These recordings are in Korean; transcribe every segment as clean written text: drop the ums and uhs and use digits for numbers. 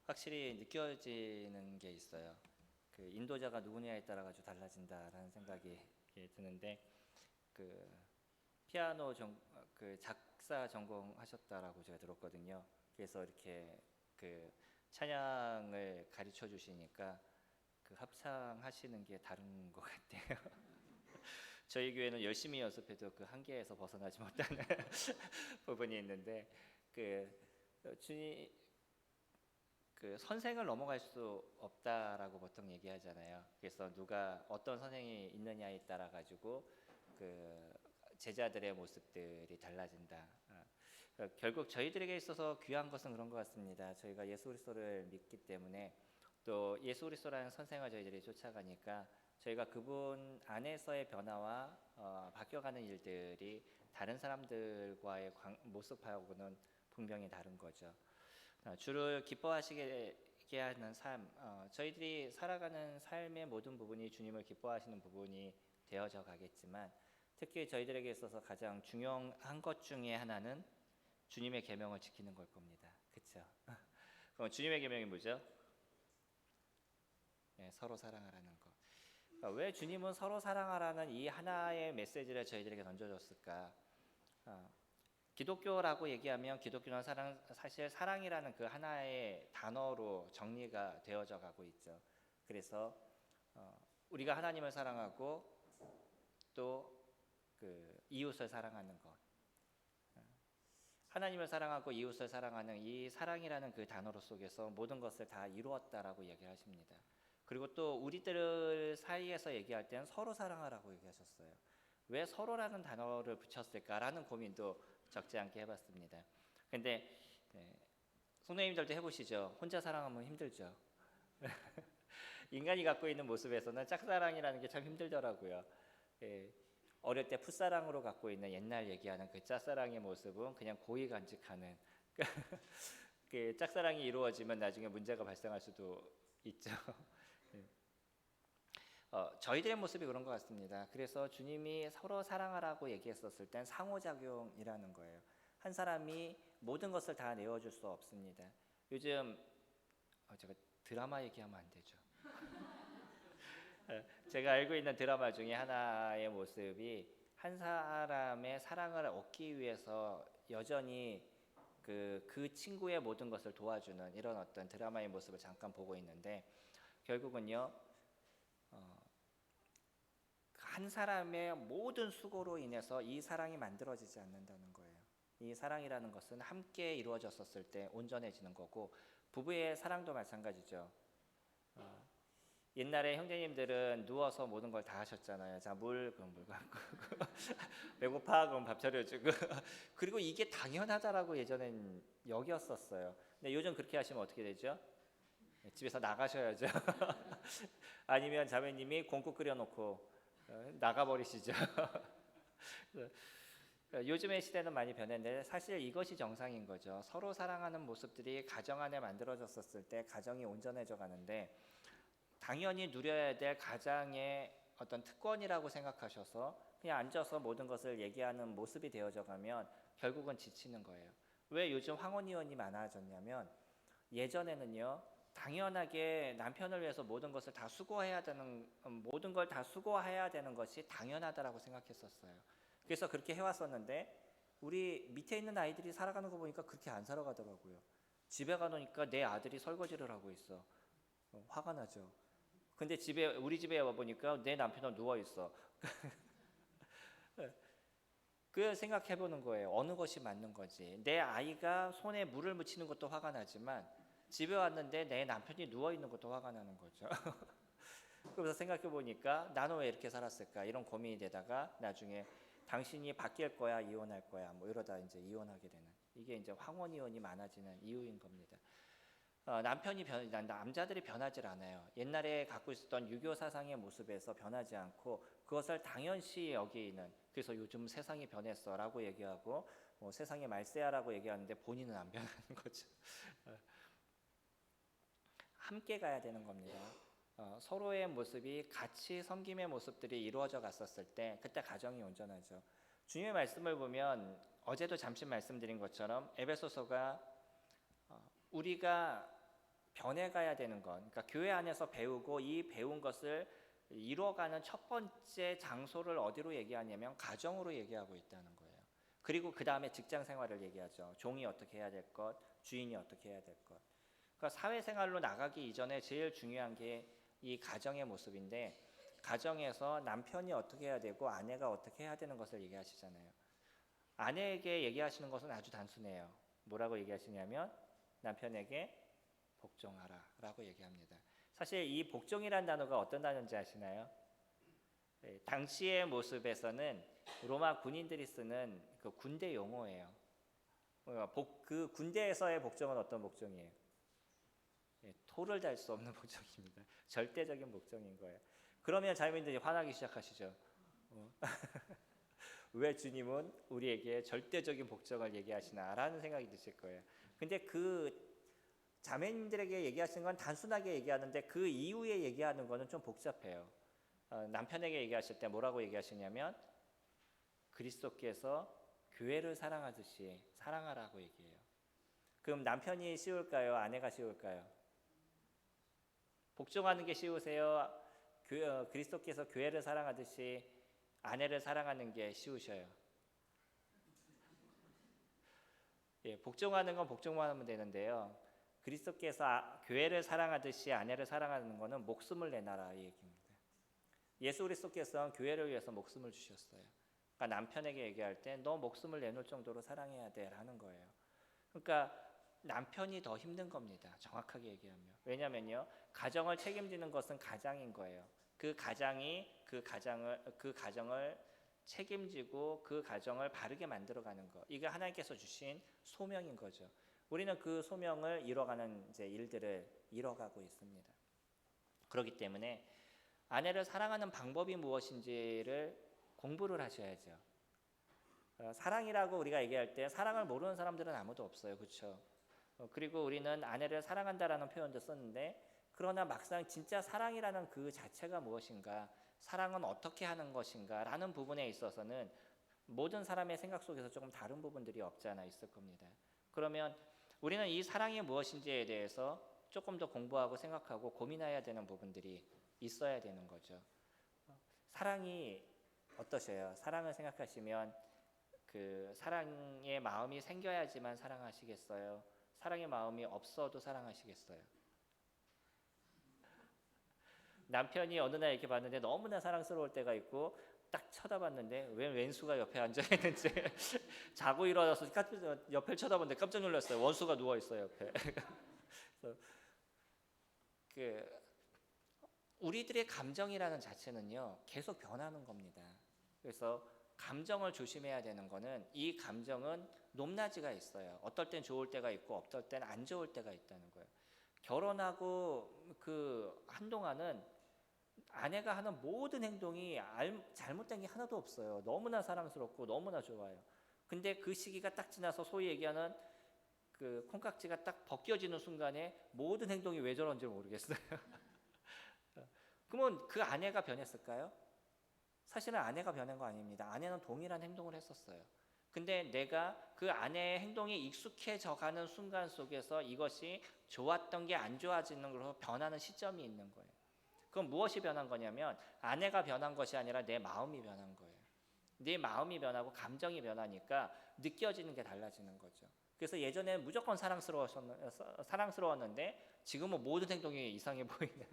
확실히 느껴지는 게 있어요. 인도자가 누구냐에 따라 가지고 달라진다라는 생각이 드는데 그 피아노 작사 전공하셨다라고 제가 들었거든요. 그래서 이렇게 찬양을 가르쳐 주시니까 합창하시는 게 다른 것 같아요. 저희 교회는 열심히 연습해도 그 한계에서 벗어나지 못하는 부분이 있는데 주님 선생을 넘어갈 수 없다라고 보통 얘기하잖아요. 그래서 누가 어떤 선생이 있느냐에 따라 가지고 제자들의 모습들이 달라진다. 결국 저희들에게 있어서 귀한 것은 그런 것 같습니다. 저희가 예수 그리스도를 믿기 때문에 또 예수 그리스도라는 선생을 저희들이 쫓아가니까 저희가 그분 안에서의 변화와 바뀌어가는 일들이 다른 사람들과의 모습하고는 분명히 다른 거죠. 주를 기뻐하시게 하는 삶, 저희들이 살아가는 삶의 모든 부분이 주님을 기뻐하시는 부분이 되어져 가겠지만 특히 저희들에게 있어서 가장 중요한 것 중에 하나는 주님의 계명을 지키는 걸 겁니다. 그렇죠? 그럼 주님의 계명이 뭐죠? 네, 서로 사랑하라는 것. 왜 주님은 서로 사랑하라는 이 하나의 메시지를 저희들에게 던져줬을까? 기독교라고 얘기하면 기독교는 사실 사랑이라는 그 하나의 단어로 정리가 되어져 가고 있죠. 그래서 우리가 하나님을 사랑하고 또 이웃을 사랑하는 것, 하나님을 사랑하고 이웃을 사랑하는 이 사랑이라는 그 단어로 속에서 모든 것을 다 이루었다라고 얘기하십니다. 그리고 또 우리들 사이에서 얘기할 때는 서로 사랑하라고 얘기하셨어요. 왜 서로라는 단어를 붙였을까라는 고민도 적지 않게 해봤습니다. 근데 성도님들도 해보시죠. 혼자 사랑하면 힘들죠. 인간이 갖고 있는 모습에서는 짝사랑이라는 게 참 힘들더라고요. 어릴 때 풋사랑으로 갖고 있는 옛날 얘기하는 그 짝사랑의 모습은 그냥 고이 간직하는 짝사랑이 이루어지면 나중에 문제가 발생할 수도 있죠. 저희들의 모습이 그런 것 같습니다. 그래서 주님이 서로 사랑하라고 얘기했었을 땐 상호작용이라는 거예요. 한 사람이 모든 것을 다 내어줄 수 없습니다. 요즘 제가 드라마 얘기하면 안 되죠. 제가 알고 있는 드라마 중에 하나의 모습이 한 사람의 사랑을 얻기 위해서 여전히 그 친구의 모든 것을 도와주는 이런 어떤 드라마의 모습을 잠깐 보고 있는데 결국은요 한 사람의 모든 수고로 인해서 이 사랑이 만들어지지 않는다는 거예요. 이 사랑이라는 것은 함께 이루어졌었을 때 온전해지는 거고 부부의 사랑도 마찬가지죠. 옛날에 형제님들은 누워서 모든 걸 다 하셨잖아요. 자, 그럼 물 갖고 배고파 그럼 밥 차려주고 그리고 이게 당연하다라고 예전엔 여겼었어요. 근데 요즘 그렇게 하시면 어떻게 되죠? 집에서 나가셔야죠. 아니면 자매님이 공국 끓여놓고 나가버리시죠. 요즘의 시대는 많이 변했는데 사실 이것이 정상인 거죠. 서로 사랑하는 모습들이 가정 안에 만들어졌었을 때 가정이 온전해져 가는데 당연히 누려야 될 가장의 어떤 특권이라고 생각하셔서 그냥 앉아서 모든 것을 얘기하는 모습이 되어져 가면 결국은 지치는 거예요. 왜 요즘 황혼이혼이 많아졌냐면 예전에는요 당연하게 남편을 위해서 모든 것을 다 수고해야 되는 모든 걸 다 수고해야 되는 것이 당연하다라고 생각했었어요. 그래서 그렇게 해왔었는데 우리 밑에 있는 아이들이 살아가는 거 보니까 그렇게 안 살아가더라고요. 집에 가놓으니까 내 아들이 설거지를 하고 있어. 화가 나죠. 근데 우리 집에 와 보니까 내 남편은 누워 있어. 그 생각해 보는 거예요. 어느 것이 맞는 거지. 내 아이가 손에 물을 묻히는 것도 화가 나지만 집에 왔는데 내 남편이 누워 있는 것도 화가 나는 거죠. 그래서 생각해 보니까 나는 왜 이렇게 살았을까 이런 고민이 되다가 나중에 당신이 바뀔 거야 이혼할 거야 뭐 이러다 이제 이혼하게 되는 이게 이제 황혼이혼이 많아지는 이유인 겁니다. 남자들이 변하질 않아요. 옛날에 갖고 있었던 유교 사상의 모습에서 변하지 않고 그것을 당연시 여기는 그래서 요즘 세상이 변했어라고 얘기하고 세상이 말세야라고 얘기하는데 본인은 안 변하는 거죠. 함께 가야 되는 겁니다. 서로의 모습이 같이 섬김의 모습들이 이루어져 갔었을 때 그때 가정이 온전하죠. 주님의 말씀을 보면 어제도 잠시 말씀드린 것처럼 에베소서가 우리가 변해가야 되는 것, 그러니까 교회 안에서 배우고 이 배운 것을 이루어가는 첫 번째 장소를 어디로 얘기하냐면 가정으로 얘기하고 있다는 거예요. 그리고 그 다음에 직장 생활을 얘기하죠. 종이 어떻게 해야 될 것, 주인이 어떻게 해야 될 것. 그러니까 사회생활로 나가기 이전에 제일 중요한 게 이 가정의 모습인데, 가정에서 남편이 어떻게 해야 되고 아내가 어떻게 해야 되는 것을 얘기하시잖아요. 아내에게 얘기하시는 것은 아주 단순해요. 뭐라고 얘기하시냐면 남편에게 복종하라 라고 얘기합니다. 사실 이 복종이라는 단어가 어떤 단어인지 아시나요? 네, 당시의 모습에서는 로마 군인들이 쓰는 그 군대 용어예요. 그 군대에서의 복종은 어떤 복종이에요? 네, 토를 달 수 없는 복종입니다. 절대적인 복종인 거예요. 그러면 자유민들이 화나기 시작하시죠. 왜 주님은 우리에게 절대적인 복종을 얘기하시나라는 생각이 드실 거예요. 근데 그 자매님들에게 얘기하시는 건 단순하게 얘기하는데 그 이후에 얘기하는 거는 좀 복잡해요. 남편에게 얘기하실 때 뭐라고 얘기하시냐면 그리스도께서 교회를 사랑하듯이 사랑하라고 얘기해요. 그럼 남편이 쉬울까요? 아내가 쉬울까요? 복종하는 게 쉬우세요? 그리스도께서 교회를 사랑하듯이 아내를 사랑하는 게 쉬우셔요? 예, 복종하는 건 복종만 하면 되는데요. 그리스도께서 교회를 사랑하듯이 아내를 사랑하는 것은 목숨을 내놔라 이 얘기입니다. 예수 그리스도께서는 교회를 위해서 목숨을 주셨어요. 그러니까 남편에게 얘기할 때 너 목숨을 내놓을 정도로 사랑해야 돼라는 거예요. 그러니까 남편이 더 힘든 겁니다. 정확하게 얘기하면. 왜냐면요, 가정을 책임지는 것은 가장인 거예요. 그 가정을 책임지고 그 가정을 바르게 만들어가는 거. 이게 하나님께서 주신 소명인 거죠. 우리는 그 소명을 이뤄가는 이제 일들을 이뤄가고 있습니다. 그렇기 때문에 아내를 사랑하는 방법이 무엇인지를 공부를 하셔야죠. 사랑이라고 우리가 얘기할 때 사랑을 모르는 사람들은 아무도 없어요. 그렇죠? 그리고 우리는 아내를 사랑한다라는 표현도 썼는데, 그러나 막상 진짜 사랑이라는 그 자체가 무엇인가, 사랑은 어떻게 하는 것인가 라는 부분에 있어서는 모든 사람의 생각 속에서 조금 다른 부분들이 없지 않아 있을 겁니다. 그러면 우리는 이 사랑이 무엇인지에 대해서 조금 더 공부하고 생각하고 고민해야 되는 부분들이 있어야 되는 거죠. 사랑이 어떠세요? 사랑을 생각하시면 그 사랑의 마음이 생겨야지만 사랑하시겠어요? 사랑의 마음이 없어도 사랑하시겠어요? 남편이 어느 날 이렇게 봤는데 너무나 사랑스러울 때가 있고, 딱 쳐다봤는데 왜 왼수가 옆에 앉아 있는지 자고 일어나서 옆을 쳐다봤는데 깜짝 놀랐어요. 원수가 누워 있어요 옆에. 그 우리들의 감정이라는 자체는요 계속 변하는 겁니다. 그래서 감정을 조심해야 되는 거는 이 감정은 높낮이가 있어요. 어떨 땐 좋을 때가 있고 어떨 땐 안 좋을 때가 있다는 거예요. 결혼하고 그 한동안은 아내가 하는 모든 행동이 잘못된 게 하나도 없어요. 너무나 사랑스럽고 너무나 좋아요. 근데 그 시기가 딱 지나서 소위 얘기하는 그 콩깍지가 딱 벗겨지는 순간에 모든 행동이 왜 저런지 모르겠어요. 그러면 그 아내가 변했을까요? 사실은 아내가 변한 거 아닙니다. 아내는 동일한 행동을 했었어요. 근데 내가 그 아내의 행동에 익숙해져 가는 순간 속에서 이것이 좋았던 게 안 좋아지는 걸로 변하는 시점이 있는 거예요. 그럼 무엇이 변한 거냐면 아내가 변한 것이 아니라 내 마음이 변한 거예요. 내 마음이 변하고 감정이 변하니까 느껴지는 게 달라지는 거죠. 그래서 예전에는 무조건 사랑스러웠는데 지금은 모든 행동이 이상해 보이는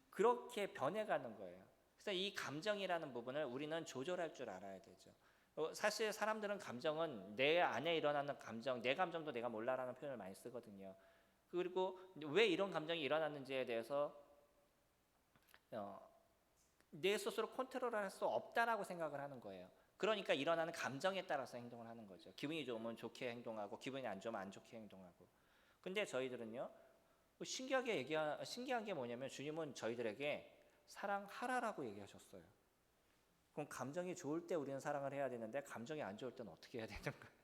그렇게 변해가는 거예요. 그래서 이 감정이라는 부분을 우리는 조절할 줄 알아야 되죠. 사실 사람들은 감정은 내 안에 일어나는 감정, 내 감정도 내가 몰라라는 표현을 많이 쓰거든요. 그리고 왜 이런 감정이 일어났는지에 대해서 내 스스로 컨트롤할 수 없다라고 생각을 하는 거예요. 그러니까 일어나는 감정에 따라서 행동을 하는 거죠. 기분이 좋으면 좋게 행동하고 기분이 안 좋으면 안 좋게 행동하고. 근데 저희들은요, 신기한 게 뭐냐면 주님은 저희들에게 사랑하라라고 얘기하셨어요. 그럼 감정이 좋을 때 우리는 사랑을 해야 되는데 감정이 안 좋을 때는 어떻게 해야 되는 거예요?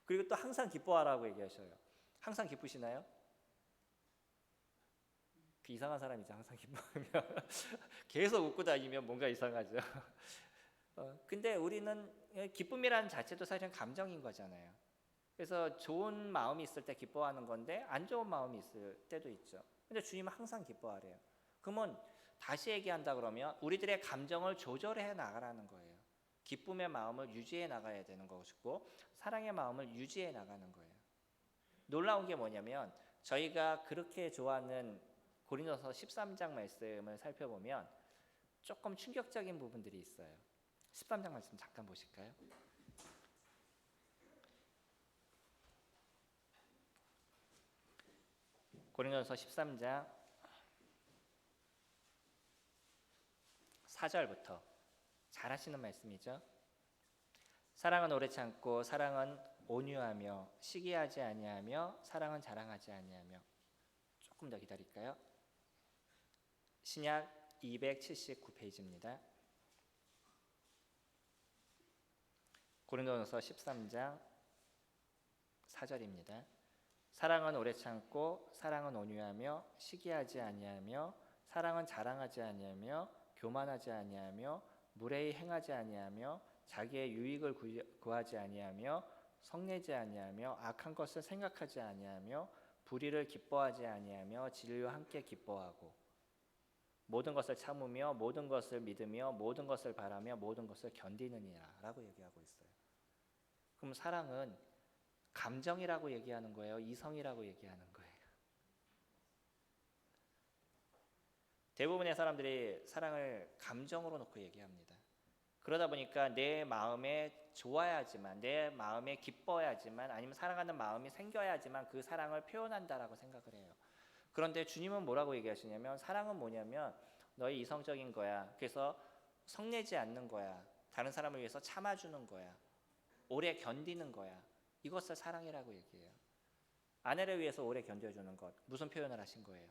그리고 또 항상 기뻐하라고 얘기하셔요. 항상 기쁘시나요? 그 이상한 사람이죠. 항상 기뻐하면 계속 웃고 다니면 뭔가 이상하죠. 근데 우리는 기쁨이라는 자체도 사실은 감정인 거잖아요. 그래서 좋은 마음이 있을 때 기뻐하는 건데 안 좋은 마음이 있을 때도 있죠. 근데 주님은 항상 기뻐하래요. 그러면 다시 얘기한다 그러면 우리들의 감정을 조절해 나가라는 거예요. 기쁨의 마음을 유지해 나가야 되는 것이고 사랑의 마음을 유지해 나가는 거예요. 놀라운 게 뭐냐면 저희가 그렇게 좋아하는 고린도서 13장 말씀을 살펴보면 조금 충격적인 부분들이 있어요. 13장 말씀 잠깐 보실까요? 고린도서 13장 4절부터 잘 하시는 말씀이죠. 사랑은 오래 참고 사랑은 온유하며 시기하지 아니하며 사랑은 자랑하지 아니하며. 조금 더 기다릴까요? 신약 279페이지입니다. 고린도전서 13장 4절입니다. 사랑은 오래 참고 사랑은 온유하며 시기하지 아니하며 사랑은 자랑하지 아니하며 교만하지 아니하며 무례히 행하지 아니하며 자기의 유익을 구하지 아니하며 성내지 아니하며 악한 것을 생각하지 아니하며 불의를 기뻐하지 아니하며 진리와 함께 기뻐하고 모든 것을 참으며 모든 것을 믿으며 모든 것을 바라며 모든 것을 견디느니라 라고 얘기하고 있어요. 그럼 사랑은 감정이라고 얘기하는 거예요? 이성이라고 얘기하는 거예요? 대부분의 사람들이 사랑을 감정으로 놓고 얘기합니다. 그러다 보니까 내 마음에 좋아야지만, 내 마음에 기뻐야지만, 아니면 사랑하는 마음이 생겨야지만 그 사랑을 표현한다라고 생각을 해요. 그런데 주님은 뭐라고 얘기하시냐면 사랑은 뭐냐면 너의 이성적인 거야. 그래서 성내지 않는 거야. 다른 사람을 위해서 참아주는 거야. 오래 견디는 거야. 이것을 사랑이라고 얘기해요. 아내를 위해서 오래 견뎌주는 것, 무슨 표현을 하신 거예요?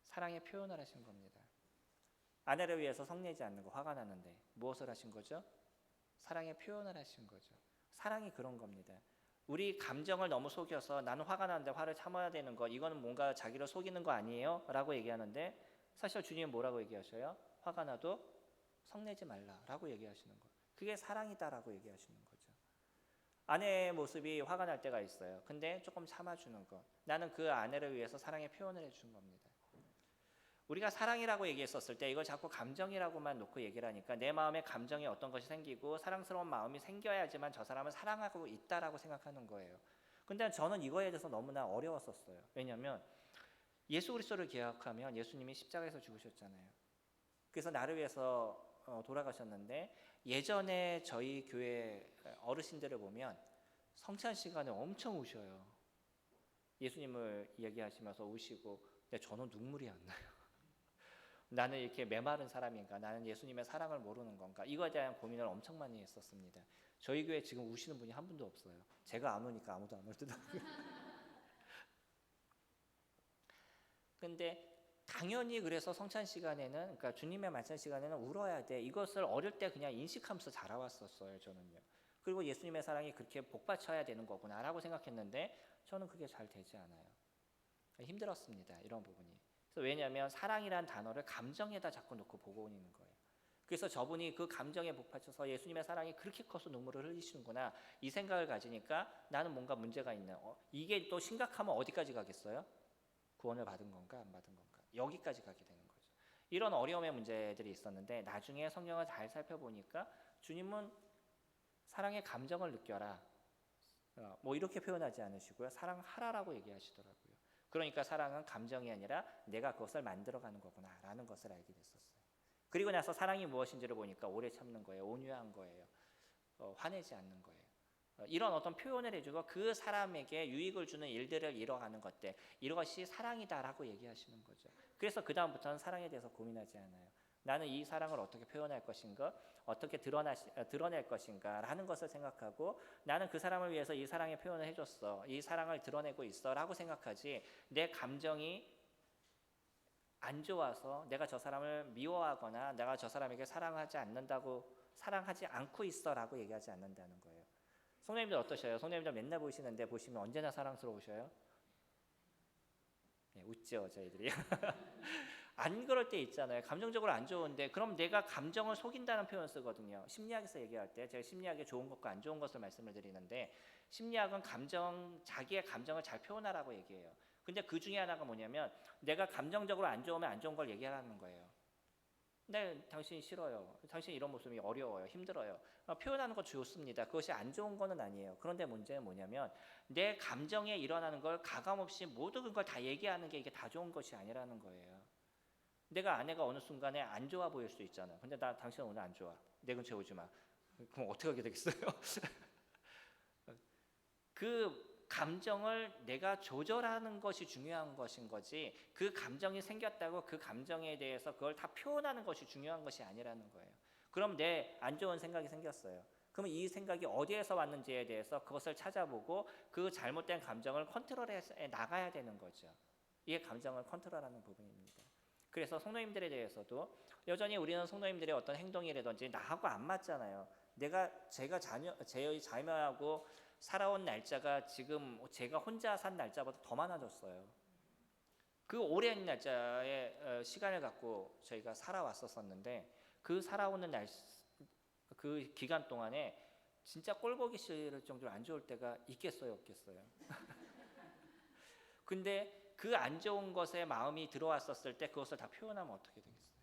사랑의 표현을 하신 겁니다. 아내를 위해서 성내지 않는 거, 화가 나는데 무엇을 하신 거죠? 사랑의 표현을 하신 거죠. 사랑이 그런 겁니다. 우리 감정을 너무 속여서 나는 화가 나는데 화를 참아야 되는 거, 이거는 뭔가 자기를 속이는 거 아니에요? 라고 얘기하는데 사실 주님은 뭐라고 얘기하셔요? 화가 나도 성내지 말라라고 얘기하시는 거예요. 그게 사랑이다라고 얘기하시는 거죠. 아내의 모습이 화가 날 때가 있어요. 근데 조금 참아주는 것, 나는 그 아내를 위해서 사랑의 표현을 해준 겁니다. 우리가 사랑이라고 얘기했었을 때 이걸 자꾸 감정이라고만 놓고 얘기를 하니까 내 마음에 감정이 어떤 것이 생기고 사랑스러운 마음이 생겨야지만 저 사람을 사랑하고 있다라고 생각하는 거예요. 근데 저는 이거에 대해서 너무나 어려웠었어요. 왜냐하면 예수 그리스도를 기억하면 예수님이 십자가에서 죽으셨잖아요. 그래서 나를 위해서 돌아가셨는데 예전에 저희 교회 어르신들을 보면 성찬 시간에 엄청 우셔요. 예수님을 이야기하시면서 우시고, 근데 저는 눈물이 안 나요. 나는 이렇게 메마른 사람인가? 나는 예수님의 사랑을 모르는 건가? 이거에 대한 고민을 엄청 많이 했었습니다. 저희 교회 지금 우시는 분이 한 분도 없어요. 제가 안 오니까 아무도 안 오더라고요. 근데 당연히 그래서 성찬 시간에는, 그러니까 주님의 말씀 시간에는 울어야 돼. 이것을 어릴 때 그냥 인식하면서 자라왔었어요, 저는요. 그리고 예수님의 사랑이 그렇게 복받쳐야 되는 거구나라고 생각했는데 저는 그게 잘 되지 않아요. 힘들었습니다, 이런 부분이. 그래서 왜냐하면 사랑이란 단어를 감정에다 자꾸 놓고 보고 있는 거예요. 그래서 저분이 그 감정에 복받쳐서 예수님의 사랑이 그렇게 커서 눈물을 흘리시는구나 이 생각을 가지니까 나는 뭔가 문제가 있네. 이게 또 심각하면 어디까지 가겠어요? 구원을 받은 건가 안 받은 건가? 여기까지 가게 되는 거죠. 이런 어려움의 문제들이 있었는데 나중에 성경을 잘 살펴보니까 주님은 사랑의 감정을 느껴라 뭐 이렇게 표현하지 않으시고요. 사랑하라라고 얘기하시더라고요. 그러니까 사랑은 감정이 아니라 내가 그것을 만들어가는 거구나라는 것을 알게 됐었어요. 그리고 나서 사랑이 무엇인지를 보니까 오래 참는 거예요. 온유한 거예요. 화내지 않는 거예요. 이런 어떤 표현을 해주고 그 사람에게 유익을 주는 일들을 이뤄가는 것들, 이것이 사랑이다라고 얘기하시는 거죠. 그래서 그 다음부터는 사랑에 대해서 고민하지 않아요. 나는 이 사랑을 어떻게 표현할 것인가, 어떻게 드러낼 것인가 라는 것을 생각하고 나는 그 사람을 위해서 이 사랑의 표현을 해줬어, 이 사랑을 드러내고 있어 라고 생각하지, 내 감정이 안 좋아서 내가 저 사람을 미워하거나 내가 저 사람에게 사랑하지 않고 있어 라고 얘기하지 않는다는 거예요. 성도님들 어떠셔요? 성도님들 맨날 보시는데 보시면 언제나 사랑스러우셔요? 네, 웃죠 저희들이. 안 그럴 때 있잖아요. 감정적으로 안 좋은데 그럼 내가 감정을 속인다는 표현을 쓰거든요. 심리학에서 얘기할 때 제가 심리학의 좋은 것과 안 좋은 것을 말씀을 드리는데 심리학은 자기의 감정을 잘 표현하라고 얘기해요. 근데 그 중에 하나가 뭐냐면 내가 감정적으로 안 좋으면 안 좋은 걸 얘기하라는 거예요. 네, 당신이 싫어요. 당신 이런 모습이 어려워요. 힘들어요. 표현하는 거 좋습니다. 그것이 안 좋은 거는 아니에요. 그런데 문제는 뭐냐면 내 감정에 일어나는 걸 가감없이 모든 걸 다 얘기하는 게 이게 다 좋은 것이 아니라는 거예요. 내가 아내가 어느 순간에 안 좋아 보일 수 있잖아. 근데 나 당신 오늘 안 좋아. 내 근처에 오지 마. 그럼 어떻게 하게 되겠어요? 그 감정을 내가 조절하는 것이 중요한 것인 거지 그 감정이 생겼다고 그 감정에 대해서 그걸 다 표현하는 것이 중요한 것이 아니라는 거예요. 그럼 내 안 좋은 생각이 생겼어요. 그럼 이 생각이 어디에서 왔는지에 대해서 그것을 찾아보고 그 잘못된 감정을 컨트롤해 나가야 되는 거죠. 이게 감정을 컨트롤하는 부분입니다. 그래서 성도님들에 대해서도 여전히 우리는 성도님들의 어떤 행동이라든지 나하고 안 맞잖아요. 제가 제 자녀하고 살아온 날짜가 지금 제가 혼자 산 날짜보다 더 많아졌어요. 그 오랜 날짜의 시간을 갖고 저희가 살아왔었는데 그 살아오는 그 기간 동안에 진짜 꼴보기 싫을 정도로 안 좋을 때가 있겠어요, 없겠어요? 근데 그 안 좋은 것에 마음이 들어왔었을 때 그것을 다 표현하면 어떻게 되겠어요?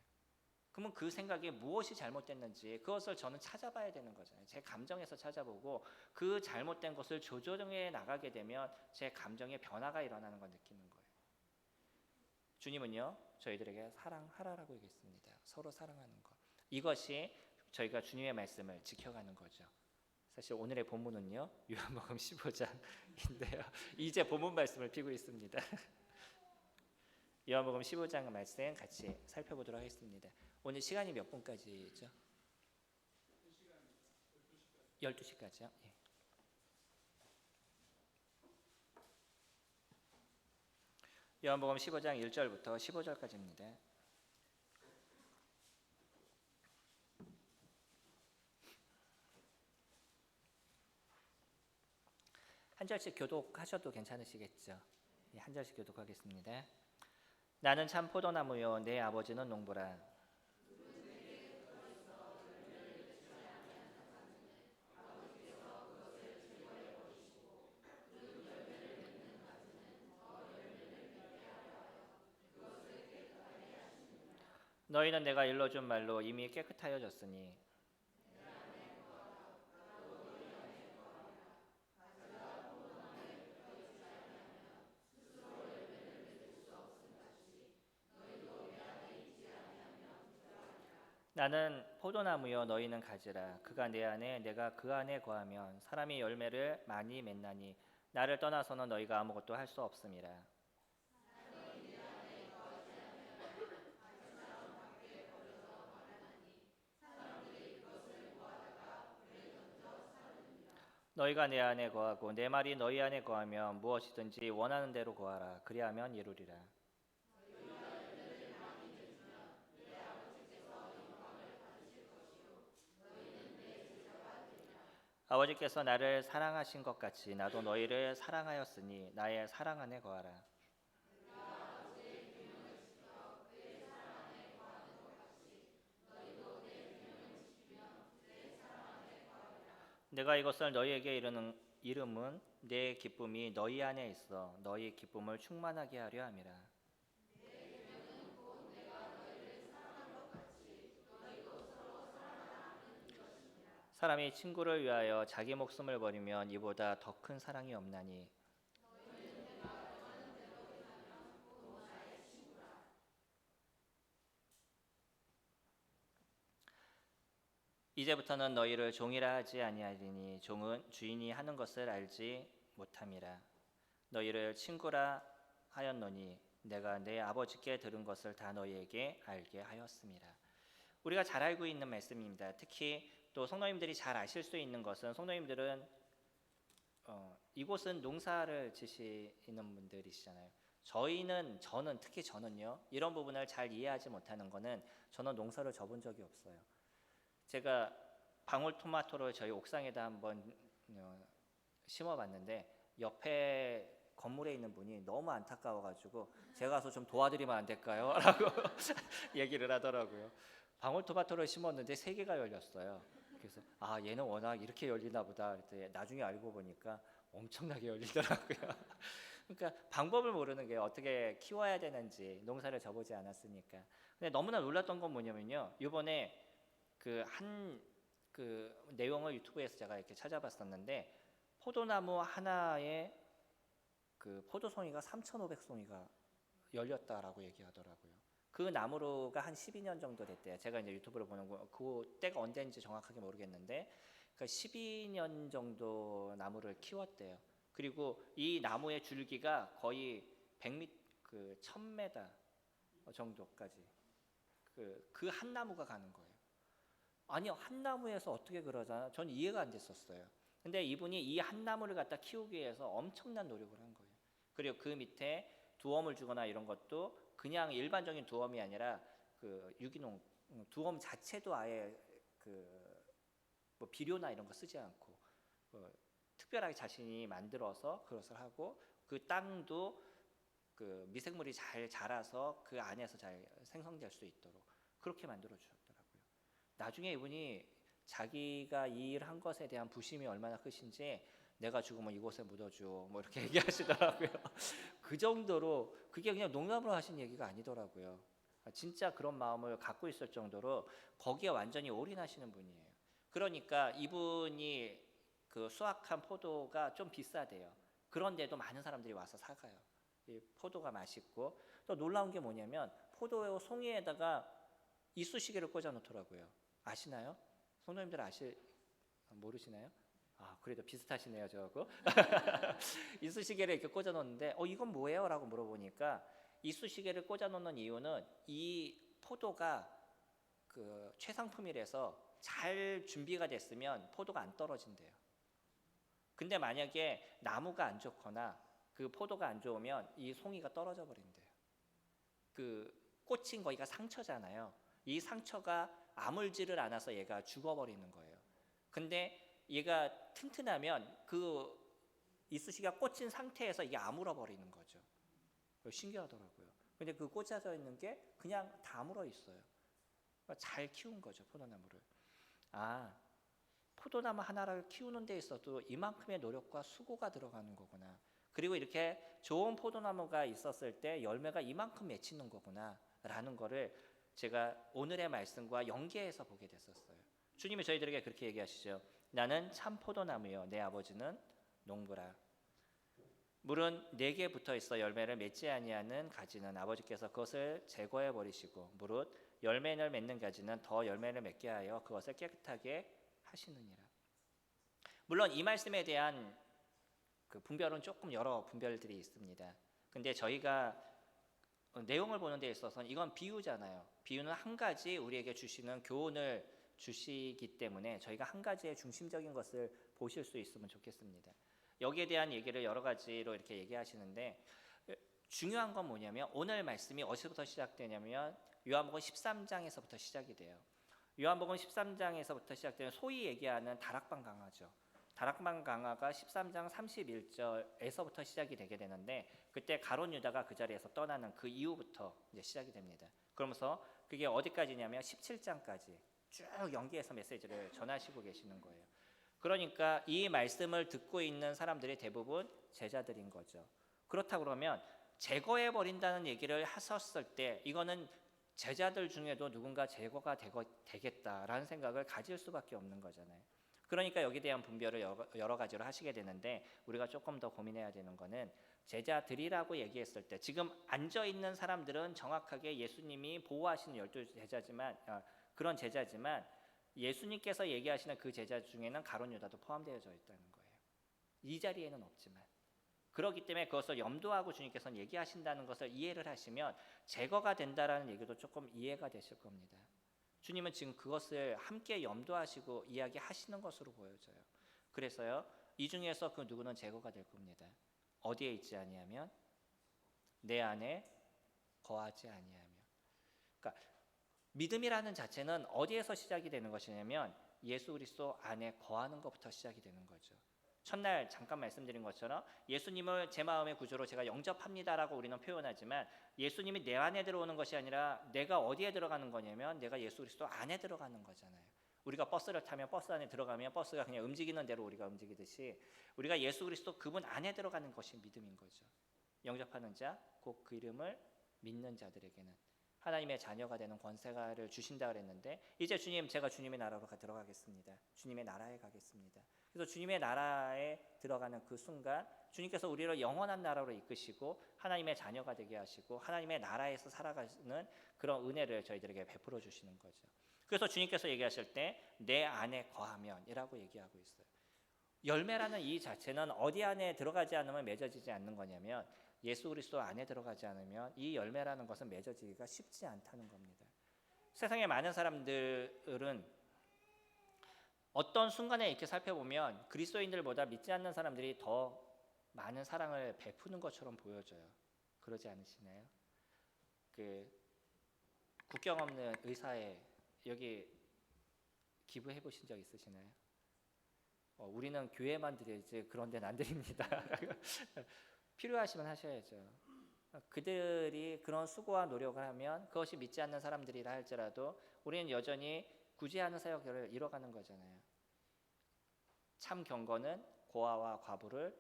그러면 그 생각에 무엇이 잘못됐는지 그것을 저는 찾아봐야 되는 거잖아요. 제 감정에서 찾아보고 그 잘못된 것을 조정해 나가게 되면 제 감정의 변화가 일어나는 걸 느끼는 거예요. 주님은요, 저희들에게 사랑하라라고 얘기했습니다. 서로 사랑하는 것. 이것이 저희가 주님의 말씀을 지켜가는 거죠. 사실 오늘의 본문은요, 요한복음 15장인데요. 이제 본문 말씀을 피고 있습니다. 요한복음 15장 말씀 같이 살펴보도록 하겠습니다. 오늘 시간이 몇 분까지죠? 12시까지요? 예. 요한복음 15장 1절부터 15절까지입니다. 한 절씩 교독하셔도 괜찮으시겠죠? 예, 한 절씩 교독하겠습니다. 나는 참 포도나무요 내 아버지는 농부라. 너희는 내가 일러준 말로 이미 깨끗하여졌으니 나는 포도나무여 너희는 가지라. 그가 내 안에 내가 그 안에 거하면 사람이 열매를 많이 맺나니 나를 떠나서는 너희가 아무것도 할 수 없음이라. 너희가 내 안에 거하고 내 말이 너희 안에 거하면 무엇이든지 원하는 대로 구하라. 그리하면 이루리라. 아버지께서 나를 사랑하신 것 같이 나도 너희를 사랑하였으니 나의 사랑 안에 거하라. 내가 이것을 너희에게 이름은 내 기쁨이 너희 안에 있어 너희 기쁨을 충만하게 하려 함이라. 사람이 친구를 위하여 자기 목숨을 버리면 이보다 더 큰 사랑이 없나니. 이제부터는 너희를 종이라 하지 아니하리니 종은 주인이 하는 것을 알지 못함이라. 너희를 친구라 하였노니 내가 내 아버지께 들은 것을 다 너희에게 알게 하였음이라. 우리가 잘 알고 있는 말씀입니다. 특히 또 성도님들이 잘 아실 수 있는 것은 성도님들은 이곳은 농사를 지시는 분들이시잖아요. 저는 특히 저는요 이런 부분을 잘 이해하지 못하는 거는 저는 농사를 져본 적이 없어요. 제가 방울토마토를 저희 옥상에다 한번 심어봤는데 옆에 건물에 있는 분이 너무 안타까워가지고 제가 가서 좀 도와드리면 안 될까요? 라고 얘기를 하더라고요. 방울토마토를 심었는데 3개가 열렸어요. 그래서 얘는 워낙 이렇게 열리나 보다 그랬더니 나중에 알고 보니까 엄청나게 열리더라고요. 그러니까 방법을 모르는 게 어떻게 키워야 되는지, 농사를 져보지 않았으니까. 근데 너무나 놀랐던 건 뭐냐면요, 이번에 그 내용을 유튜브에서 제가 이렇게 찾아봤었는데, 포도나무 하나에 그 포도송이가 3,500송이가 열렸다라고 얘기하더라고요. 그 나무가 한 12년 정도 됐대요. 제가 이제 유튜브를 보는 거, 그 때가 언제인지 정확하게 모르겠는데, 그러니까 12년 정도 나무를 키웠대요. 그리고 이 나무의 줄기가 거의 100m, 1000m 정도까지 그 한 나무가 가는 거예요. 아니요, 한 나무에서 어떻게 그러잖아. 전 이해가 안 됐었어요. 근데 이분이 이 한 나무를 갖다 키우기 위해서 엄청난 노력을 한 거예요. 그리고 그 밑에 두엄을 주거나 이런 것도 그냥 일반적인 두엄이 아니라 그 유기농 두엄 자체도 아예 뭐 비료나 이런 거 쓰지 않고 특별하게 자신이 만들어서 그것을 하고, 그 땅도 그 미생물이 잘 자라서 그 안에서 잘 생성될 수 있도록 그렇게 만들어 주셨더라고요. 나중에 이분이 자기가 이 일을 한 것에 대한 부심이 얼마나 크신지, 내가 죽으면 이곳에 묻어줘 뭐 이렇게 얘기하시더라고요. 그 정도로 그게 그냥 농담으로 하신 얘기가 아니더라고요. 진짜 그런 마음을 갖고 있을 정도로 거기에 완전히 올인하시는 분이에요. 그러니까 이분이 그 수확한 포도가 좀 비싸대요. 그런데도 많은 사람들이 와서 사가요. 이 포도가 맛있고, 또 놀라운 게 뭐냐면 포도 송이에다가 이쑤시개를 꽂아 놓더라고요. 아시나요? 성도님들 모르시나요? 그래도 비슷하시네요, 저하고. 이쑤시개를 이렇게 꽂아 놓는데 이건 뭐예요? 라고 물어보니까, 이쑤시개를 꽂아 놓는 이유는 이 포도가 그 최상품이라서 잘 준비가 됐으면 포도가 안 떨어진대요. 근데 만약에 나무가 안 좋거나 그 포도가 안 좋으면 이 송이가 떨어져 버린대요. 그 꽂힌 거기가 상처잖아요. 이 상처가 아물지를 않아서 얘가 죽어버리는 거예요. 근데 얘가 튼튼하면 그 이쑤시개가 꽂힌 상태에서 이게 아물어 버리는 거죠. 신기하더라고요. 근데 그 꽂혀져 있는 게 그냥 다 아물어 있어요. 그러니까 잘 키운 거죠, 포도나무를. 포도나무 하나를 키우는 데 있어도 이만큼의 노력과 수고가 들어가는 거구나. 그리고 이렇게 좋은 포도나무가 있었을 때 열매가 이만큼 맺히는 거구나 라는 거를 제가 오늘의 말씀과 연계해서 보게 됐었어요. 주님이 저희들에게 그렇게 얘기하시죠. 나는 참 포도나무요, 내 아버지는 농부라. 물은 4개 붙어 있어 열매를 맺지 아니하는 가지는 아버지께서 그것을 제거해 버리시고, 무릇 열매를 맺는 가지는 더 열매를 맺게 하여 그것을 깨끗하게 하시느니라. 물론 이 말씀에 대한 그 분별은 조금 여러 분별들이 있습니다. 근데 저희가 내용을 보는 데 있어서는 이건 비유잖아요. 비유는 한 가지 우리에게 주시는 교훈을 주시기 때문에 저희가 한 가지의 중심적인 것을 보실 수 있으면 좋겠습니다. 여기에 대한 얘기를 여러 가지로 이렇게 얘기하시는데, 중요한 건 뭐냐면 오늘 말씀이 어디서부터 시작되냐면 요한복음 13장에서부터 시작이 돼요. 요한복음 13장에서부터 시작되는 소위 얘기하는 다락방 강화죠. 다락방 강화가 13장 31절에서부터 시작이 되게 되는데, 그때 가룟 유다가 그 자리에서 떠나는 그 이후부터 이제 시작이 됩니다. 그러면서 그게 어디까지냐면 17장까지 쭉 연계해서 메시지를 전하시고 계시는 거예요. 그러니까 이 말씀을 듣고 있는 사람들이 대부분 제자들인 거죠. 그렇다 그러면 제거해 버린다는 얘기를 하셨을 때 이거는 제자들 중에도 누군가 제거가 되겠다라는 생각을 가질 수밖에 없는 거잖아요. 그러니까 여기에 대한 분별을 여러 가지로 하시게 되는데, 우리가 조금 더 고민해야 되는 거는 제자들이라고 얘기했을 때 지금 앉아있는 사람들은 정확하게 예수님이 보호하시는 12제자지만 그런 제자지만, 예수님께서 얘기하시는 그 제자 중에는 가룟 유다도 포함되어져 있다는 거예요. 이 자리에는 없지만. 그렇기 때문에 그것을 염두하고 주님께서는 얘기하신다는 것을 이해를 하시면 제거가 된다라는 얘기도 조금 이해가 되실 겁니다. 주님은 지금 그것을 함께 염두하시고 이야기하시는 것으로 보여져요. 그래서요, 이 중에서 그 누구는 제거가 될 겁니다. 어디에 있지 아니하면 내 안에 거하지 아니하며. 그러니까 믿음이라는 자체는 어디에서 시작이 되는 것이냐면 예수 그리스도 안에 거하는 것부터 시작이 되는 거죠. 첫날 잠깐 말씀드린 것처럼 예수님을 제 마음의 구주로 제가 영접합니다라고 우리는 표현하지만 예수님이 내 안에 들어오는 것이 아니라 내가 어디에 들어가는 거냐면 내가 예수 그리스도 안에 들어가는 거잖아요. 우리가 버스를 타면 버스 안에 들어가면 버스가 그냥 움직이는 대로 우리가 움직이듯이 우리가 예수 그리스도 그분 안에 들어가는 것이 믿음인 거죠. 영접하는 자, 곧 그 이름을 믿는 자들에게는 하나님의 자녀가 되는 권세를 주신다 그랬는데 이제 주님 제가 주님의 나라로 들어가겠습니다. 주님의 나라에 가겠습니다. 그래서 주님의 나라에 들어가는 그 순간 주님께서 우리를 영원한 나라로 이끄시고 하나님의 자녀가 되게 하시고 하나님의 나라에서 살아가는 그런 은혜를 저희들에게 베풀어 주시는 거죠. 그래서 주님께서 얘기하실 때 내 안에 거하면이라고 얘기하고 있어요. 열매라는 이 자체는 어디 안에 들어가지 않으면 맺어지지 않는 거냐면 예수 그리스도 안에 들어가지 않으면 이 열매라는 것은 맺어지기가 쉽지 않다는 겁니다. 세상에 많은 사람들은 어떤 순간에 이렇게 살펴보면 그리스도인들보다 믿지 않는 사람들이 더 많은 사랑을 베푸는 것처럼 보여져요. 그러지 않으시나요? 그 국경 없는 의사에 여기 기부해 보신 적 있으시나요? 우리는 교회만 드려야지 그런 데는 안 드립니다. 필요하시면 하셔야죠. 그들이 그런 수고와 노력을 하면 그것이 믿지 않는 사람들이라 할지라도 우리는 여전히 구제하는 사역을 이뤄가는 거잖아요. 참 경건은 고아와 과부를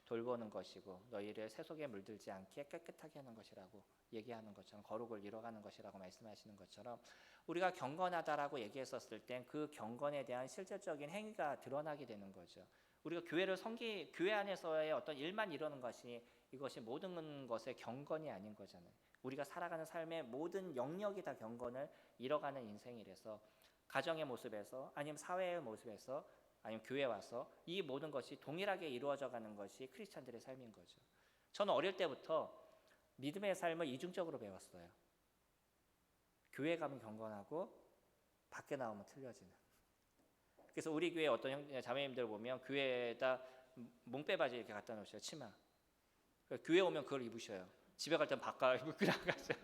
돌보는 것이고 너희를 세속에 물들지 않게 깨끗하게 하는 것이라고 얘기하는 것처럼 거룩을 이뤄가는 것이라고 말씀하시는 것처럼 우리가 경건하다라고 얘기했었을 땐 그 경건에 대한 실질적인 행위가 드러나게 되는 거죠. 우리가 교회 안에서의 어떤 일만 이루는 것이 이것이 모든 것의 경건이 아닌 거잖아요. 우리가 살아가는 삶의 모든 영역이 다 경건을 이뤄가는 인생이라서 가정의 모습에서 아니면 사회의 모습에서 아니면 교회 와서 이 모든 것이 동일하게 이루어져 가는 것이 크리스찬들의 삶인 거죠. 저는 어릴 때부터 믿음의 삶을 이중적으로 배웠어요. 교회 가면 경건하고 밖에 나오면 틀려지는. 그래서 우리 교회 어떤 자매님들 보면 교회에다 몽빼바지 이렇게 갖다 놓으셔요. 치마. 교회 오면 그걸 입으셔요. 집에 갈 땐 바꿔 입고 나가죠.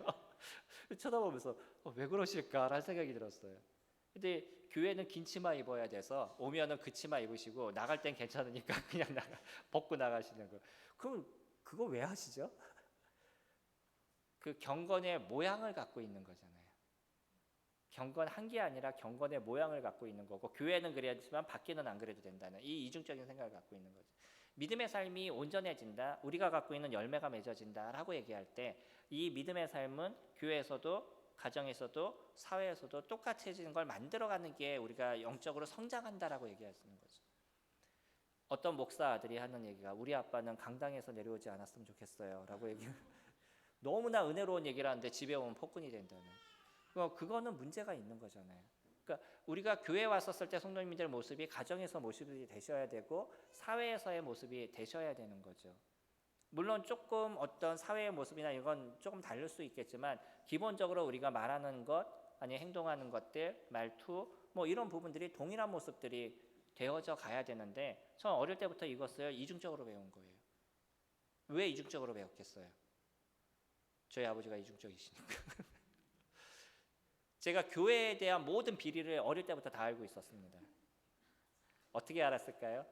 쳐다보면서 왜 그러실까라는 생각이 들었어요. 근데 교회는 긴 치마 입어야 돼서 오면은 그 치마 입으시고 나갈 땐 괜찮으니까 그냥 벗고 나가시는 거. 그럼 그거 왜 하시죠? 그 경건의 모양을 갖고 있는 거잖아요. 경건한 게 아니라 경건의 모양을 갖고 있는 거고 교회는 그래야지만 밖에는 안 그래도 된다는 이 이중적인 생각을 갖고 있는 거죠. 믿음의 삶이 온전해진다, 우리가 갖고 있는 열매가 맺어진다라고 얘기할 때 이 믿음의 삶은 교회에서도 가정에서도 사회에서도 똑같아지는 걸 만들어가는 게 우리가 영적으로 성장한다라고 얘기하시는 거죠. 어떤 목사 아들이 하는 얘기가 우리 아빠는 강당에서 내려오지 않았으면 좋겠어요 라고 얘기를 너무나 은혜로운 얘기를 하는데 집에 오면 폭군이 된다는. 그거는 문제가 있는 거잖아요. 그러니까 우리가 교회 왔었을 때 성도님들 모습이 가정에서 모습이 되셔야 되고 사회에서의 모습이 되셔야 되는 거죠. 물론 조금 어떤 사회의 모습이나 이건 조금 다를 수 있겠지만 기본적으로 우리가 말하는 것 아니 행동하는 것들 말투 뭐 이런 부분들이 동일한 모습들이 되어져 가야 되는데 저는 어릴 때부터 이것을 이중적으로 배운 거예요. 왜 이중적으로 배웠겠어요? 저희 아버지가 이중적이시니까. 제가 교회에 대한 모든 비리를 어릴 때부터 다 알고 있었습니다. 어떻게 알았을까요?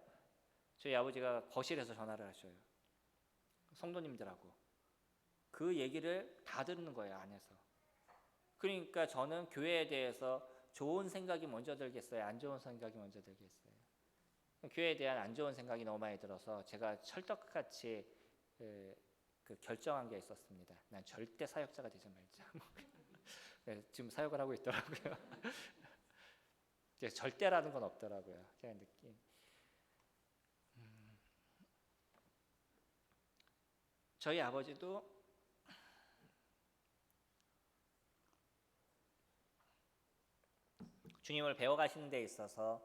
저희 아버지가 거실에서 전화를 하셔요. 성도님들하고. 그 얘기를 다 듣는 거예요, 안에서. 그러니까 저는 교회에 대해서 좋은 생각이 먼저 들겠어요? 안 좋은 생각이 먼저 들겠어요? 교회에 대한 안 좋은 생각이 너무 많이 들어서 제가 철떡같이 결정한 게 있었습니다. 난 절대 사역자가 되지 말자. 네, 지금 사역을 하고 있더라고요. 절대라는 건 없더라고요. 그냥 느낌. 저희 아버지도 주님을 배워가시는 데 있어서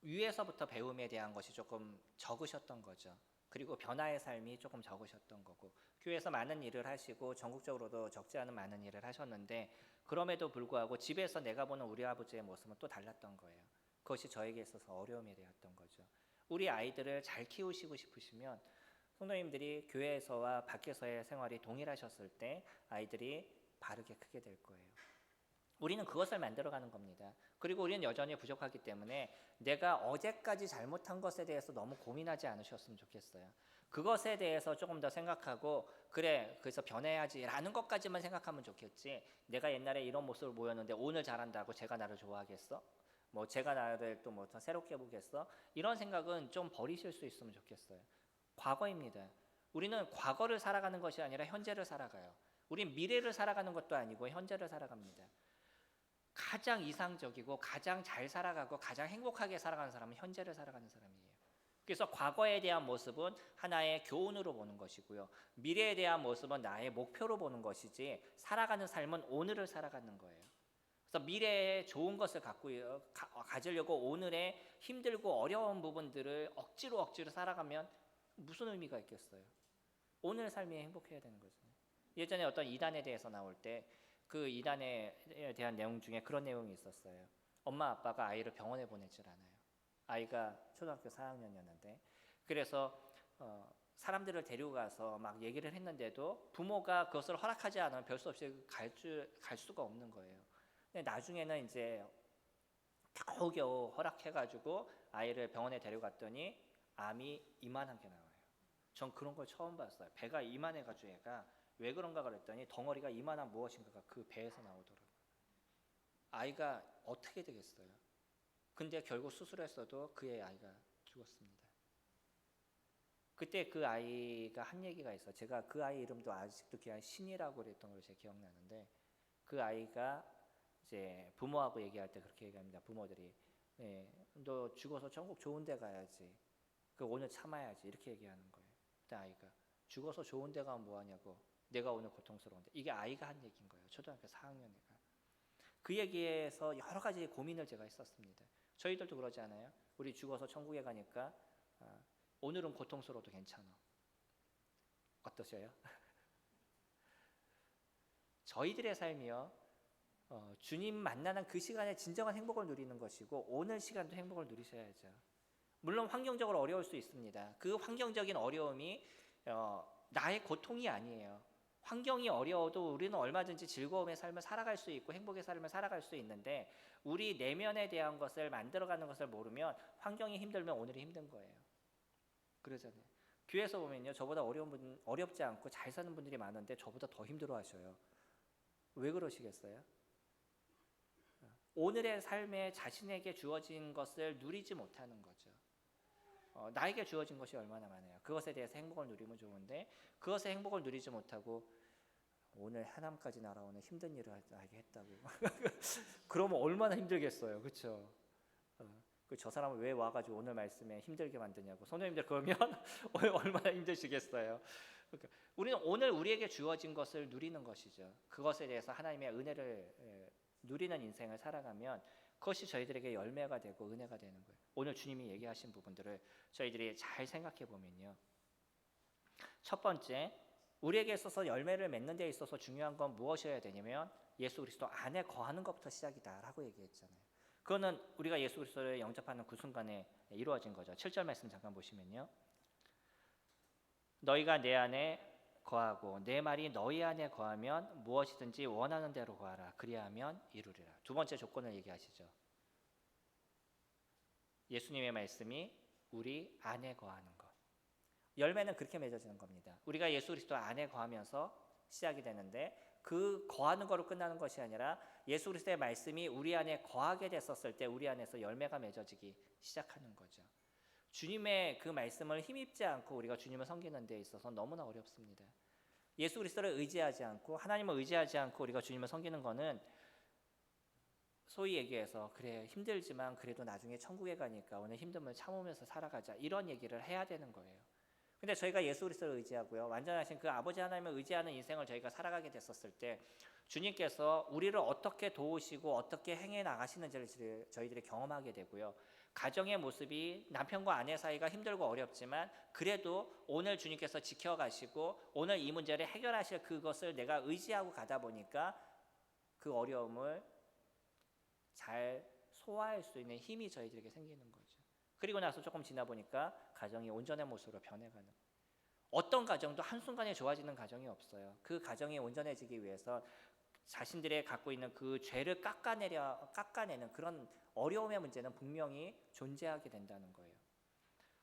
위에서부터 배움에 대한 것이 조금 적으셨던 거죠. 그리고 변화의 삶이 조금 적으셨던 거고 교회에서 많은 일을 하시고 전국적으로도 적지 않은 많은 일을 하셨는데 그럼에도 불구하고 집에서 내가 보는 우리 아버지의 모습은 또 달랐던 거예요. 그것이 저에게 있어서 어려움이 되었던 거죠. 우리 아이들을 잘 키우시고 싶으시면 성도님들이 교회에서와 밖에서의 생활이 동일하셨을 때 아이들이 바르게 크게 될 거예요. 우리는 그것을 만들어가는 겁니다. 그리고 우리는 여전히 부족하기 때문에 내가 어제까지 잘못한 것에 대해서 너무 고민하지 않으셨으면 좋겠어요. 그것에 대해서 조금 더 생각하고 그래 그래서 변해야지라는 것까지만 생각하면 좋겠지, 내가 옛날에 이런 모습을 보였는데 오늘 잘한다고 제가 나를 좋아하겠어? 뭐 제가 나를 또 뭐 더 새롭게 보겠어? 이런 생각은 좀 버리실 수 있으면 좋겠어요. 과거입니다. 우리는 과거를 살아가는 것이 아니라 현재를 살아가요. 우린 미래를 살아가는 것도 아니고 현재를 살아갑니다. 가장 이상적이고 가장 잘 살아가고 가장 행복하게 살아가는 사람은 현재를 살아가는 사람이에요. 그래서 과거에 대한 모습은 하나의 교훈으로 보는 것이고요, 미래에 대한 모습은 나의 목표로 보는 것이지 살아가는 삶은 오늘을 살아가는 거예요. 그래서 미래에 좋은 것을 가지려고 오늘의 힘들고 어려운 부분들을 억지로 살아가면 무슨 의미가 있겠어요? 오늘 삶이 행복해야 되는 거죠. 예전에 어떤 이단에 대해서 나올 때 그 이단에 대한 내용 중에 그런 내용이 있었어요. 엄마 아빠가 아이를 병원에 보내질 않아요. 아이가 초등학교 4학년이었는데 그래서 사람들을 데리고 가서 막 얘기를 했는데도 부모가 그것을 허락하지 않으면 별 수 없이 갈 수가 없는 거예요. 근데 나중에는 이제 겨우겨우 허락해가지고 아이를 병원에 데려갔더니 암이 이만한 게 나와요. 전 그런 걸 처음 봤어요. 배가 이만해가지고 얘가 왜 그런가 그랬더니 덩어리가 이만한 무엇인가가 그 배에서 나오더라고요. 아이가 어떻게 되겠어요? 근데 결국 수술했어도 그의 아이가 죽었습니다. 그때 그 아이가 한 얘기가 있어요. 제가 그 아이 이름도 아직도 그냥 신이라고 그랬던 걸로 제가 기억나는데, 그 아이가 이제 부모하고 얘기할 때 그렇게 얘기합니다. 부모들이 너 죽어서 천국 좋은 데 가야지, 그 오늘 참아야지, 이렇게 얘기하는 거예요. 그때 아이가 죽어서 좋은 데 가면 뭐하냐고, 내가 오늘 고통스러운데. 이게 아이가 한 얘기인 거예요. 초등학교 4학년이가. 그 얘기에서 여러 가지 고민을 제가 했었습니다. 저희들도 그러지 않아요? 우리 죽어서 천국에 가니까 오늘은 고통스러워도 괜찮아. 어떠셔요? 저희들의 삶이요, 주님 만나는 그 시간에 진정한 행복을 누리는 것이고 오늘 시간도 행복을 누리셔야죠. 물론 환경적으로 어려울 수 있습니다. 그 환경적인 어려움이 나의 고통이 아니에요. 환경이 어려워도 우리는 얼마든지 즐거움의 삶을 살아갈 수 있고 행복의 삶을 살아갈 수 있는데, 우리 내면에 대한 것을 만들어가는 것을 모르면 환경이 힘들면 오늘이 힘든 거예요. 그러잖아요. 교회에서 보면요, 저보다 어렵지 않고 잘 사는 분들이 많은데 저보다 더 힘들어하셔요. 왜 그러시겠어요? 오늘의 삶에 자신에게 주어진 것을 누리지 못하는 거죠. 나에게 주어진 것이 얼마나 많아요. 그것에 대해서 행복을 누리면 좋은데 그것에 행복을 누리지 못하고 오늘 해남까지 날아오는 힘든 일을 하게 했다고 그러면 얼마나 힘들겠어요. 그렇죠? 저 사람은 왜 와가지고 오늘 말씀에 힘들게 만드냐고. 선생님들 그러면 얼마나 힘드시겠어요. 그러니까 우리는 오늘 우리에게 주어진 것을 누리는 것이죠. 그것에 대해서 하나님의 은혜를 누리는 인생을 살아가면 그것이 저희들에게 열매가 되고 은혜가 되는 거예요. 오늘 주님이 얘기하신 부분들을 저희들이 잘 생각해 보면요, 첫 번째, 우리에게 있어서 열매를 맺는 데 있어서 중요한 건 무엇이어야 되냐면 예수 그리스도 안에 거하는 것부터 시작이다라고 얘기했잖아요. 그거는 우리가 예수 그리스도를 영접하는 그 순간에 이루어진 거죠. 7절 말씀 잠깐 보시면요, 너희가 내 안에 거하고 내 말이 너희 안에 거하면 무엇이든지 원하는 대로 구하라. 그리하면 이루리라. 두 번째 조건을 얘기하시죠. 예수님의 말씀이 우리 안에 거하는 것. 열매는 그렇게 맺어지는 겁니다. 우리가 예수 그리스도 안에 거하면서 시작이 되는데 그 거하는 거로 끝나는 것이 아니라 예수 그리스도의 말씀이 우리 안에 거하게 됐었을 때 우리 안에서 열매가 맺어지기 시작하는 거죠. 주님의 그 말씀을 힘입지 않고 우리가 주님을 섬기는 데 있어서 너무나 어렵습니다. 예수 그리스도를 의지하지 않고 하나님을 의지하지 않고 우리가 주님을 섬기는 거는 소위 얘기해서 그래 힘들지만 그래도 나중에 천국에 가니까 오늘 힘듦을 참으면서 살아가자, 이런 얘기를 해야 되는 거예요. 근데 저희가 예수 그리스도를 의지하고요, 완전하신 그 아버지 하나님을 의지하는 인생을 저희가 살아가게 됐었을 때 주님께서 우리를 어떻게 도우시고 어떻게 행해 나가시는지를 저희들이 경험하게 되고요, 가정의 모습이 남편과 아내 사이가 힘들고 어렵지만 그래도 오늘 주님께서 지켜가시고 오늘 이 문제를 해결하실 그것을 내가 의지하고 가다 보니까 그 어려움을 잘 소화할 수 있는 힘이 저희들에게 생기는 거죠. 그리고 나서 조금 지나 보니까 가정이 온전한 모습으로 변해가는, 어떤 가정도 한순간에 좋아지는 가정이 없어요. 그 가정이 온전해지기 위해서 자신들의 갖고 있는 그 죄를 깎아내는 그런 어려움의 문제는 분명히 존재하게 된다는 거예요.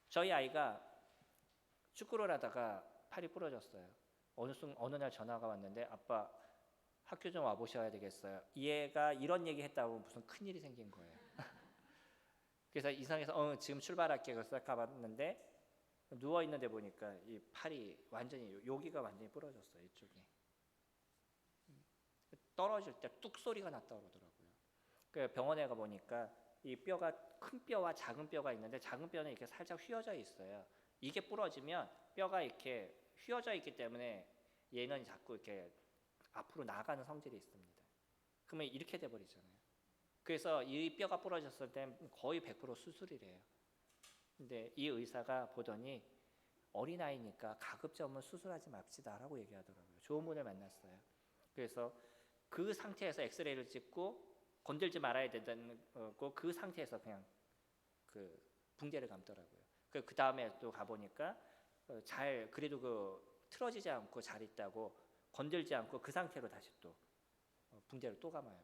저희 아이가 축구를 하다가 팔이 부러졌어요. 어느 날 전화가 왔는데 아빠 학교 좀 와보셔야 되겠어요. 얘가 이런 얘기 했다고 무슨 큰일이 생긴 거예요. 그래서 이상해서 지금 출발할게 그래서 가봤는데 누워 있는데 보니까 이 팔이 완전히 여기가 완전히 부러졌어요. 이쪽이 떨어질 때 뚝 소리가 났다고 그러더라고요. 그 병원에 가 보니까 이 뼈가 큰 뼈와 작은 뼈가 있는데 작은 뼈는 이렇게 살짝 휘어져 있어요. 이게 부러지면 뼈가 이렇게 휘어져 있기 때문에 얘는 자꾸 이렇게 앞으로 나가는 성질이 있습니다. 그러면 이렇게 돼 버리잖아요. 그래서 이 뼈가 부러졌을 때 거의 100% 수술이래요. 근데 이 의사가 보더니 어린아이니까 가급적이면 수술하지 맙시다라고 얘기하더라고요. 좋은 분을 만났어요. 그래서 그 상태에서 엑스레이를 찍고 건들지 말아야 된다는 거고 그 상태에서 그냥 그 붕대를 감더라고요. 그 다음에 또 가보니까 잘 그래도 그 틀어지지 않고 잘 있다고 건들지 않고 그 상태로 다시 또 붕대를 또 감아요.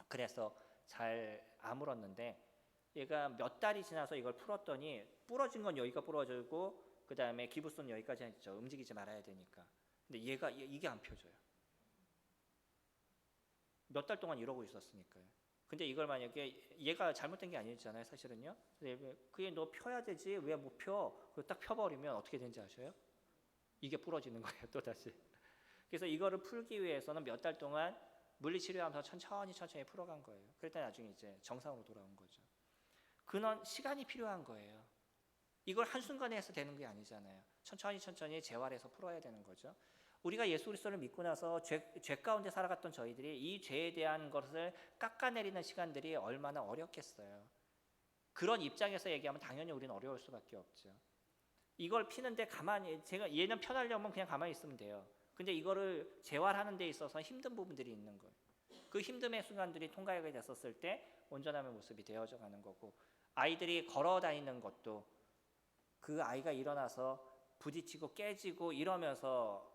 그래서 잘 아물었는데 얘가 몇 달이 지나서 이걸 풀었더니 부러진 건 여기가 부러지고 그 다음에 기부선 여기까지 있죠. 움직이지 말아야 되니까. 근데 얘가 이게 안 펴져요. 몇 달 동안 이러고 있었으니까요. 근데 이걸 만약에 얘가 잘못된 게 아니잖아요, 사실은요. 그게 너 펴야 되지 왜 못 펴? 그걸 딱 펴버리면 어떻게 되는지 아셔요? 이게 부러지는 거예요, 또 다시. 그래서 이거를 풀기 위해서는 몇 달 동안 물리치료하면서 천천히 풀어간 거예요. 그랬더니 나중에 이제 정상으로 돌아온 거죠. 그런 시간이 필요한 거예요. 이걸 한순간에 해서 되는 게 아니잖아요. 천천히 재활해서 풀어야 되는 거죠. 우리가 예수 그리스도를 믿고 나서 죄 가운데 살아갔던 저희들이 이 죄에 대한 것을 깎아내리는 시간들이 얼마나 어렵겠어요. 그런 입장에서 얘기하면 당연히 우리는 어려울 수밖에 없죠. 이걸 피는데 제가 얘는 편하려면 그냥 가만히 있으면 돼요. 근데 이거를 재활하는 데 있어서 힘든 부분들이 있는 거예요. 그 힘듦의 순간들이 통과하게 됐었을 때 온전함의 모습이 되어져 가는 거고, 아이들이 걸어 다니는 것도 그 아이가 일어나서 부딪히고 깨지고 이러면서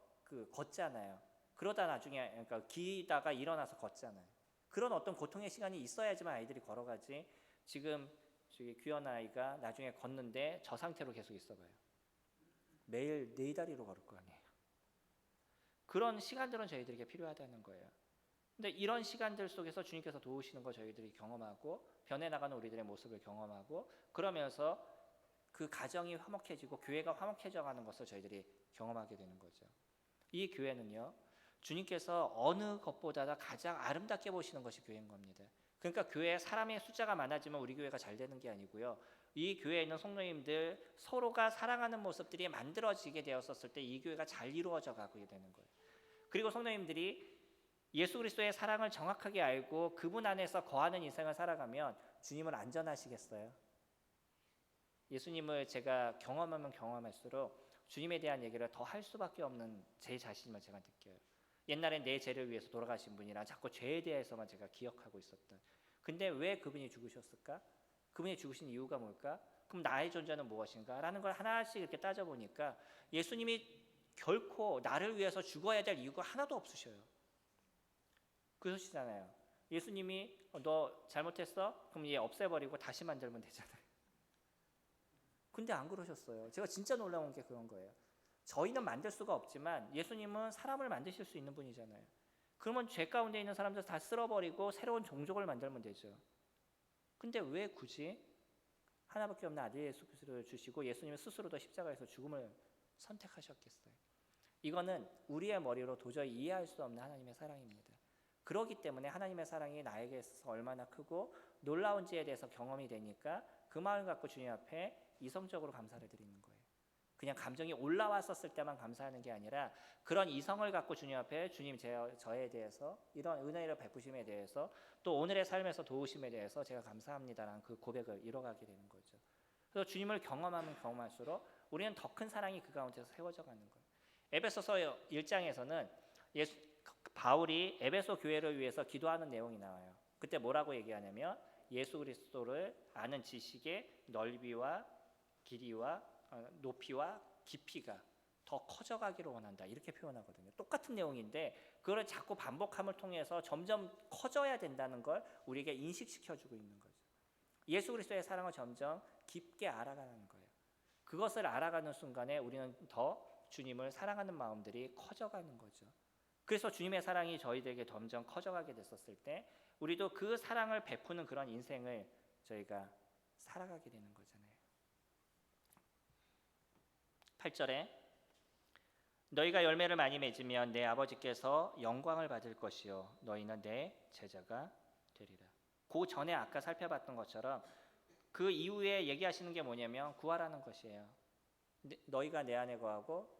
걷잖아요. 그러다 나중에 그러니까 기다가 일어나서 걷잖아요. 그런 어떤 고통의 시간이 있어야지만 아이들이 걸어가지. 지금 저기 귀한 아이가 나중에 걷는데 저 상태로 계속 있어봐요. 매일 4다리로 걸을 거 아니에요. 그런 시간들은 저희들에게 필요하다는 거예요. 근데 이런 시간들 속에서 주님께서 도우시는 거 저희들이 경험하고 변해나가는 우리들의 모습을 경험하고 그러면서 그 가정이 화목해지고 교회가 화목해져 가는 것을 저희들이 경험하게 되는 거죠. 이 교회는요, 주님께서 어느 것보다 가장 아름답게 보시는 것이 교회인 겁니다. 그러니까 교회에 사람의 숫자가 많아지면 우리 교회가 잘 되는 게 아니고요. 이 교회에 있는 성도님들 서로가 사랑하는 모습들이 만들어지게 되었을 때 이 교회가 잘 이루어져 가게 되는 거예요. 그리고 성도님들이 예수 그리스도의 사랑을 정확하게 알고 그분 안에서 거하는 인생을 살아가면 주님을 안전하시겠어요? 예수님을 제가 경험하면 경험할수록 주님에 대한 얘기를 더 할 수밖에 없는 제 자신을 제가 느껴요. 옛날엔 내 죄를 위해서 돌아가신 분이라 자꾸 죄에 대해서만 제가 기억하고 있었던. 근데 왜 그분이 죽으셨을까? 그분이 죽으신 이유가 뭘까? 그럼 나의 존재는 무엇인가? 라는 걸 하나씩 이렇게 따져보니까 예수님이 결코 나를 위해서 죽어야 될 이유가 하나도 없으셔요. 그러시잖아요. 예수님이 너 잘못했어? 그럼 얘 없애버리고 다시 만들면 되잖아요. 근데 안 그러셨어요. 제가 진짜 놀라운 게 그런 거예요. 저희는 만들 수가 없지만 예수님은 사람을 만드실 수 있는 분이잖아요. 그러면 죄 가운데 있는 사람들 다 쓸어버리고 새로운 종족을 만들면 되죠. 근데 왜 굳이 하나밖에 없는 아들 예수 그리스도를 주시고 예수님 스스로도 십자가에서 죽음을 선택하셨겠어요? 이거는 우리의 머리로 도저히 이해할 수 없는 하나님의 사랑입니다. 그렇기 때문에 하나님의 사랑이 나에게 있어서 얼마나 크고 놀라운지에 대해서 경험이 되니까 그 마음을 갖고 주님 앞에 이성적으로 감사를 드리는 거예요. 그냥 감정이 올라왔었을 때만 감사하는 게 아니라 그런 이성을 갖고 주님 앞에 주님 저에 대해서 이런 은혜를 베푸심에 대해서 또 오늘의 삶에서 도우심에 대해서 제가 감사합니다라는 그 고백을 이뤄가게 되는 거죠. 그래서 주님을 경험하면 경험할수록 우리는 더 큰 사랑이 그 가운데서 세워져 가는 거예요. 에베소서 1장에서는 바울이 에베소 교회를 위해서 기도하는 내용이 나와요. 그때 뭐라고 얘기하냐면 예수 그리스도를 아는 지식의 넓이와 길이와 높이와 깊이가 더 커져가기를 원한다. 이렇게 표현하거든요. 똑같은 내용인데 그걸 자꾸 반복함을 통해서 점점 커져야 된다는 걸 우리에게 인식시켜주고 있는 거죠. 예수 그리스도의 사랑을 점점 깊게 알아가는 거예요. 그것을 알아가는 순간에 우리는 더 주님을 사랑하는 마음들이 커져가는 거죠. 그래서 주님의 사랑이 저희들에게 점점 커져가게 됐었을 때 우리도 그 사랑을 베푸는 그런 인생을 저희가 살아가게 되는 거잖아요. 8절에 너희가 열매를 많이 맺으면 내 아버지께서 영광을 받을 것이요 너희는 내 제자가 되리라. 그 전에 아까 살펴봤던 것처럼 그 이후에 얘기하시는 게 뭐냐면 구하라는 것이에요. 너희가 내 안에 거하고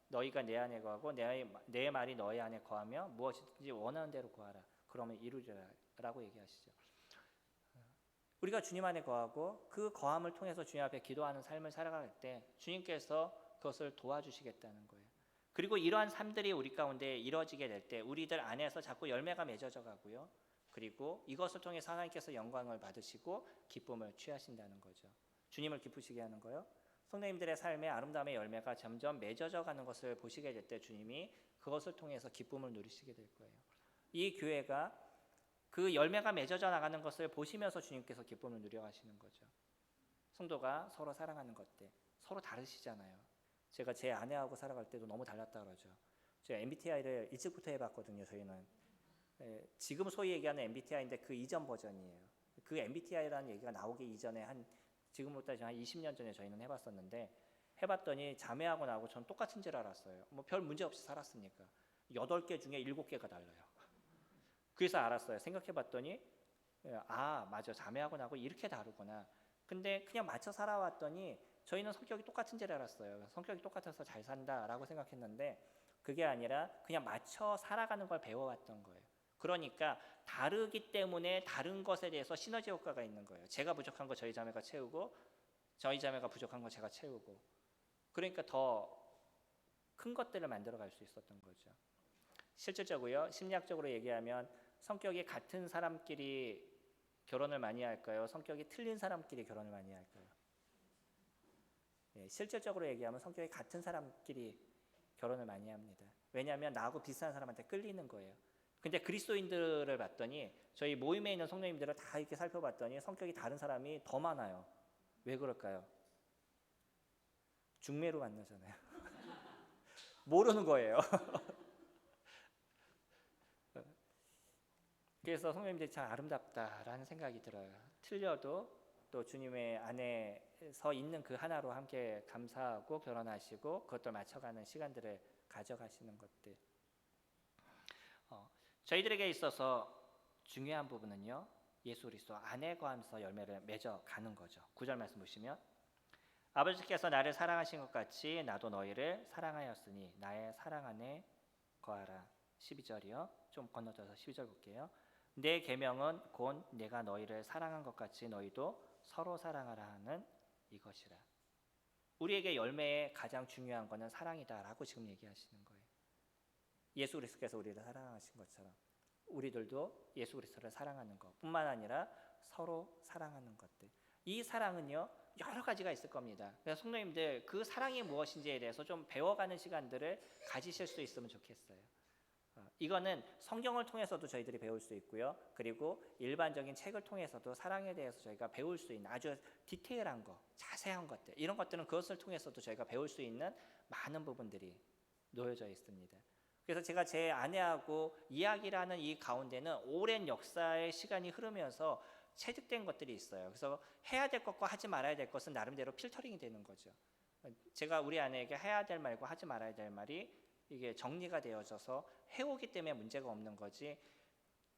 너희가 내 안에 거하고 내 말이 너희 안에 거하며 무엇이든지 원하는 대로 구하라. 그러면 이루리라라고 얘기하시죠. 우리가 주님 안에 거하고 그 거함을 통해서 주님 앞에 기도하는 삶을 살아갈 때 주님께서 그것을 도와주시겠다는 거예요. 그리고 이러한 삶들이 우리 가운데 이루어지게 될 때 우리들 안에서 자꾸 열매가 맺어져 가고요. 그리고 이것을 통해서 하나님께서 영광을 받으시고 기쁨을 취하신다는 거죠. 주님을 기쁘시게 하는 거요. 성도님들의 삶의 아름다움의 열매가 점점 맺어져 가는 것을 보시게 될 때 주님이 그것을 통해서 기쁨을 누리시게 될 거예요. 이 교회가 그 열매가 맺어져 나가는 것을 보시면서 주님께서 기쁨을 누려가시는 거죠. 성도가 서로 사랑하는 것들 서로 다르시잖아요. 제가 제 아내하고 살아갈 때도 너무 달랐다 그러죠. 제가 MBTI를 일찍부터 해봤거든요. 저희는 지금 소위 얘기하는 MBTI인데 그 이전 버전이에요. 그 MBTI라는 얘기가 나오기 이전에 지금부터 한 20년 전에 저희는 해봤었는데 해봤더니 자매하고 나하고 전 똑같은 줄 알았어요. 뭐 별 문제 없이 살았으니까 8개 중에 7개가 달라요. 그래서 알았어요. 생각해봤더니 아 맞아 자매하고 나하고 이렇게 다르구나. 근데 그냥 맞춰 살아왔더니 저희는 성격이 똑같은 줄 알았어요. 성격이 똑같아서 잘 산다라고 생각했는데 그게 아니라 그냥 맞춰 살아가는 걸 배워왔던 거예요. 그러니까 다르기 때문에 다른 것에 대해서 시너지 효과가 있는 거예요. 제가 부족한 거 저희 자매가 채우고 저희 자매가 부족한 거 제가 채우고 그러니까 더 큰 것들을 만들어갈 수 있었던 거죠. 실질적으로요. 심리학적으로 얘기하면 성격이 같은 사람끼리 결혼을 많이 할까요? 성격이 틀린 사람끼리 결혼을 많이 할까요? 실질적으로 얘기하면 성격이 같은 사람끼리 결혼을 많이 합니다. 왜냐하면 나하고 비슷한 사람한테 끌리는 거예요. 근데 그리스도인들을 봤더니 저희 모임에 있는 성도님들을 다 이렇게 살펴봤더니 성격이 다른 사람이 더 많아요. 왜 그럴까요? 중매로 만나잖아요. 모르는 거예요. 그래서 성도님들이 참 아름답다라는 생각이 들어요. 틀려도 또 주님의 안에 서 있는 그 하나로 함께 감사하고 결혼하시고 그것들 맞춰가는 시간들을 가져가시는 것들. 저희들에게 있어서 중요한 부분은요. 예수 그리스도 안에 거하면서 열매를 맺어가는 거죠. 9절 말씀 보시면 아버지께서 나를 사랑하신 것 같이 나도 너희를 사랑하였으니 나의 사랑 안에 거하라. 12절이요. 좀 건너뛰어서 12절 볼게요. 내 계명은 곧 내가 너희를 사랑한 것 같이 너희도 서로 사랑하라 하는 이것이라. 우리에게 열매의 가장 중요한 것은 사랑이다라고 지금 얘기하시는 거예요. 예수 그리스도께서 우리를 사랑하신 것처럼 우리들도 예수 그리스도를 사랑하는 것뿐만 아니라 서로 사랑하는 것들. 이 사랑은요 여러 가지가 있을 겁니다. 그래서 성도님들 그 사랑이 무엇인지에 대해서 좀 배워가는 시간들을 가지실 수 있으면 좋겠어요. 이거는 성경을 통해서도 저희들이 배울 수 있고요. 그리고 일반적인 책을 통해서도 사랑에 대해서 저희가 배울 수 있는 아주 디테일한 거, 자세한 것들 이런 것들은 그것을 통해서도 저희가 배울 수 있는 많은 부분들이 놓여져 있습니다. 그래서 제가 제 아내하고 이야기를 하는 이 가운데는 오랜 역사의 시간이 흐르면서 체득된 것들이 있어요. 그래서 해야 될 것과 하지 말아야 될 것은 나름대로 필터링이 되는 거죠. 제가 우리 아내에게 해야 될 말과 하지 말아야 될 말이 이게 정리가 되어져서 해오기 때문에 문제가 없는 거지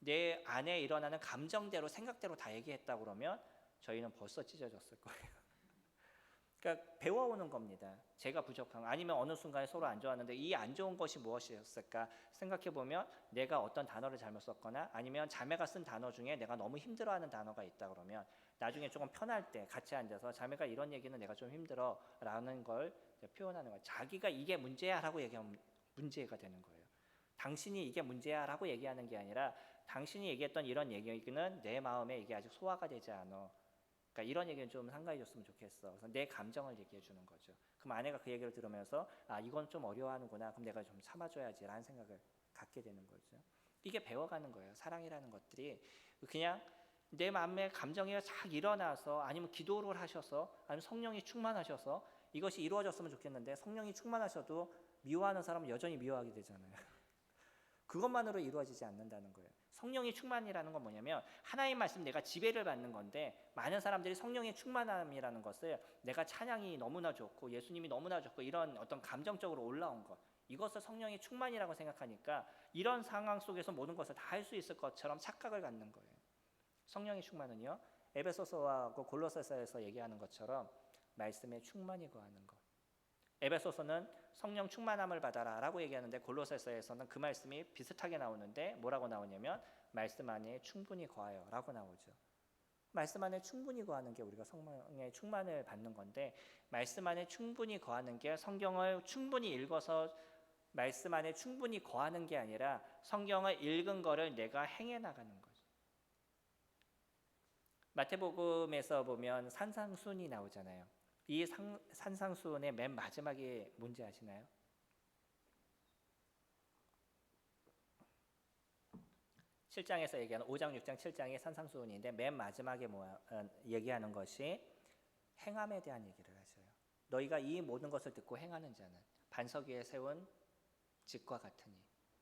내 안에 일어나는 감정대로 생각대로 다 얘기했다 그러면 저희는 벌써 찢어졌을 거예요. 그러니까 배워오는 겁니다. 제가 부족한 거 아니면 어느 순간에 서로 안 좋았는데 이 안 좋은 것이 무엇이었을까 생각해보면 내가 어떤 단어를 잘못 썼거나 아니면 자매가 쓴 단어 중에 내가 너무 힘들어하는 단어가 있다 그러면 나중에 조금 편할 때 같이 앉아서 자매가 이런 얘기는 내가 좀 힘들어 라는 걸 표현하는 거예요. 자기가 이게 문제야 라고 얘기하면 문제가 되는 거예요. 당신이 이게 문제야 라고 얘기하는 게 아니라 당신이 얘기했던 이런 얘기는 내 마음에 이게 아직 소화가 되지 않아. 그러니까 이런 얘기는 좀 상가해 줬으면 좋겠어. 그래서 내 감정을 얘기해 주는 거죠. 그럼 아내가 그 얘기를 들으면서 아 이건 좀 어려워하는구나. 그럼 내가 좀 참아줘야지라는 생각을 갖게 되는 거죠. 이게 배워가는 거예요. 사랑이라는 것들이 그냥 내 마음의 감정이 착 일어나서 아니면 기도를 하셔서 아니면 성령이 충만하셔서 이것이 이루어졌으면 좋겠는데 성령이 충만하셔도 미워하는 사람은 여전히 미워하게 되잖아요. 그것만으로 이루어지지 않는다는 거예요. 성령의 충만이라는 건 뭐냐면 하나님 말씀 내가 지배를 받는 건데 많은 사람들이 성령의 충만함이라는 것을 내가 찬양이 너무나 좋고 예수님이 너무나 좋고 이런 어떤 감정적으로 올라온 것 이것을 성령의 충만이라고 생각하니까 이런 상황 속에서 모든 것을 다 할 수 있을 것처럼 착각을 갖는 거예요. 성령의 충만은요 에베소서하고 골로새서에서 얘기하는 것처럼 말씀에 충만히 거하는 것. 에베소서는 성령 충만함을 받아라 라고 얘기하는데 골로새서에서는 그 말씀이 비슷하게 나오는데 뭐라고 나오냐면 말씀 안에 충분히 거하여 라고 나오죠. 말씀 안에 충분히 거하는 게 우리가 성령의 충만을 받는 건데 말씀 안에 충분히 거하는 게 성경을 충분히 읽어서 말씀 안에 충분히 거하는 게 아니라 성경을 읽은 거를 내가 행해 나가는 거죠. 마태복음에서 보면 산상수훈이 나오잖아요. 이 산상수훈의 맨 마지막에 뭔지 아시나요? (7장에서) 얘기하는 5장, 6장, 7장의 산상수훈인데 맨 마지막에 얘기하는 것이 행함에 대한 얘기를 하셔요. 너희가 이 모든 것을 듣고 행하는 자는 반석 위에 세운 집과 같으니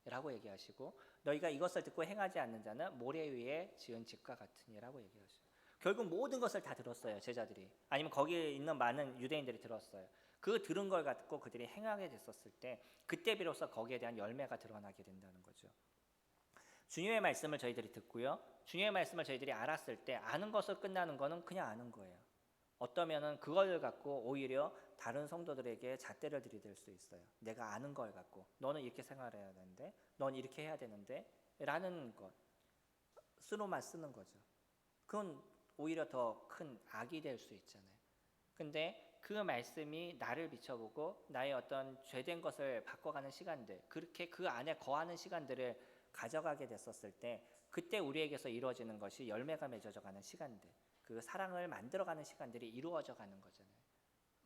라고 얘기하시고 너희가 이것을 듣고 행하지 않는 자는 모래 위에 지은 집과 같으니 라고 얘기하셔요. 결국 모든 것을 다 들었어요. 제자들이 아니면 거기에 있는 많은 유대인들이 들었어요. 그 들은 걸 갖고 그들이 행하게 됐었을 때 그때 비로소 거기에 대한 열매가 드러나게 된다는 거죠. 주님의 말씀을 저희들이 듣고요. 주님의 말씀을 저희들이 알았을 때 아는 것을 끝나는 거는 그냥 아는 거예요. 어떠면은 그걸 갖고 오히려 다른 성도들에게 잣대를 들이댈 수 있어요. 내가 아는 걸 갖고 너는 이렇게 생활해야 되는데 넌 이렇게 해야 되는데 라는 것으로만 쓰는 거죠. 그건 오히려 더 큰 악이 될 수 있잖아요. 근데 그 말씀이 나를 비춰보고 나의 어떤 죄된 것을 바꿔가는 시간들 그렇게 그 안에 거하는 시간들을 가져가게 됐었을 때 그때 우리에게서 이루어지는 것이 열매가 맺어져가는 시간들 그 사랑을 만들어가는 시간들이 이루어져 가는 거잖아요.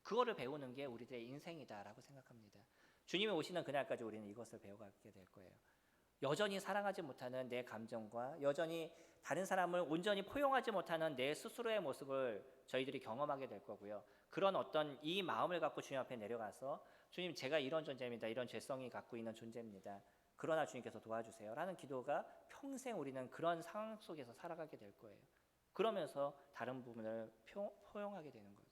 그거를 배우는 게 우리들의 인생이다라고 생각합니다. 주님이 오시는 그날까지 우리는 이것을 배워가게 될 거예요. 여전히 사랑하지 못하는 내 감정과 여전히 다른 사람을 온전히 포용하지 못하는 내 스스로의 모습을 저희들이 경험하게 될 거고요. 그런 어떤 이 마음을 갖고 주님 앞에 내려가서 주님 제가 이런 존재입니다. 이런 죄성이 갖고 있는 존재입니다. 그러나 주님께서 도와주세요 라는 기도가 평생 우리는 그런 상황 속에서 살아가게 될 거예요. 그러면서 다른 부분을 포용하게 되는 거죠.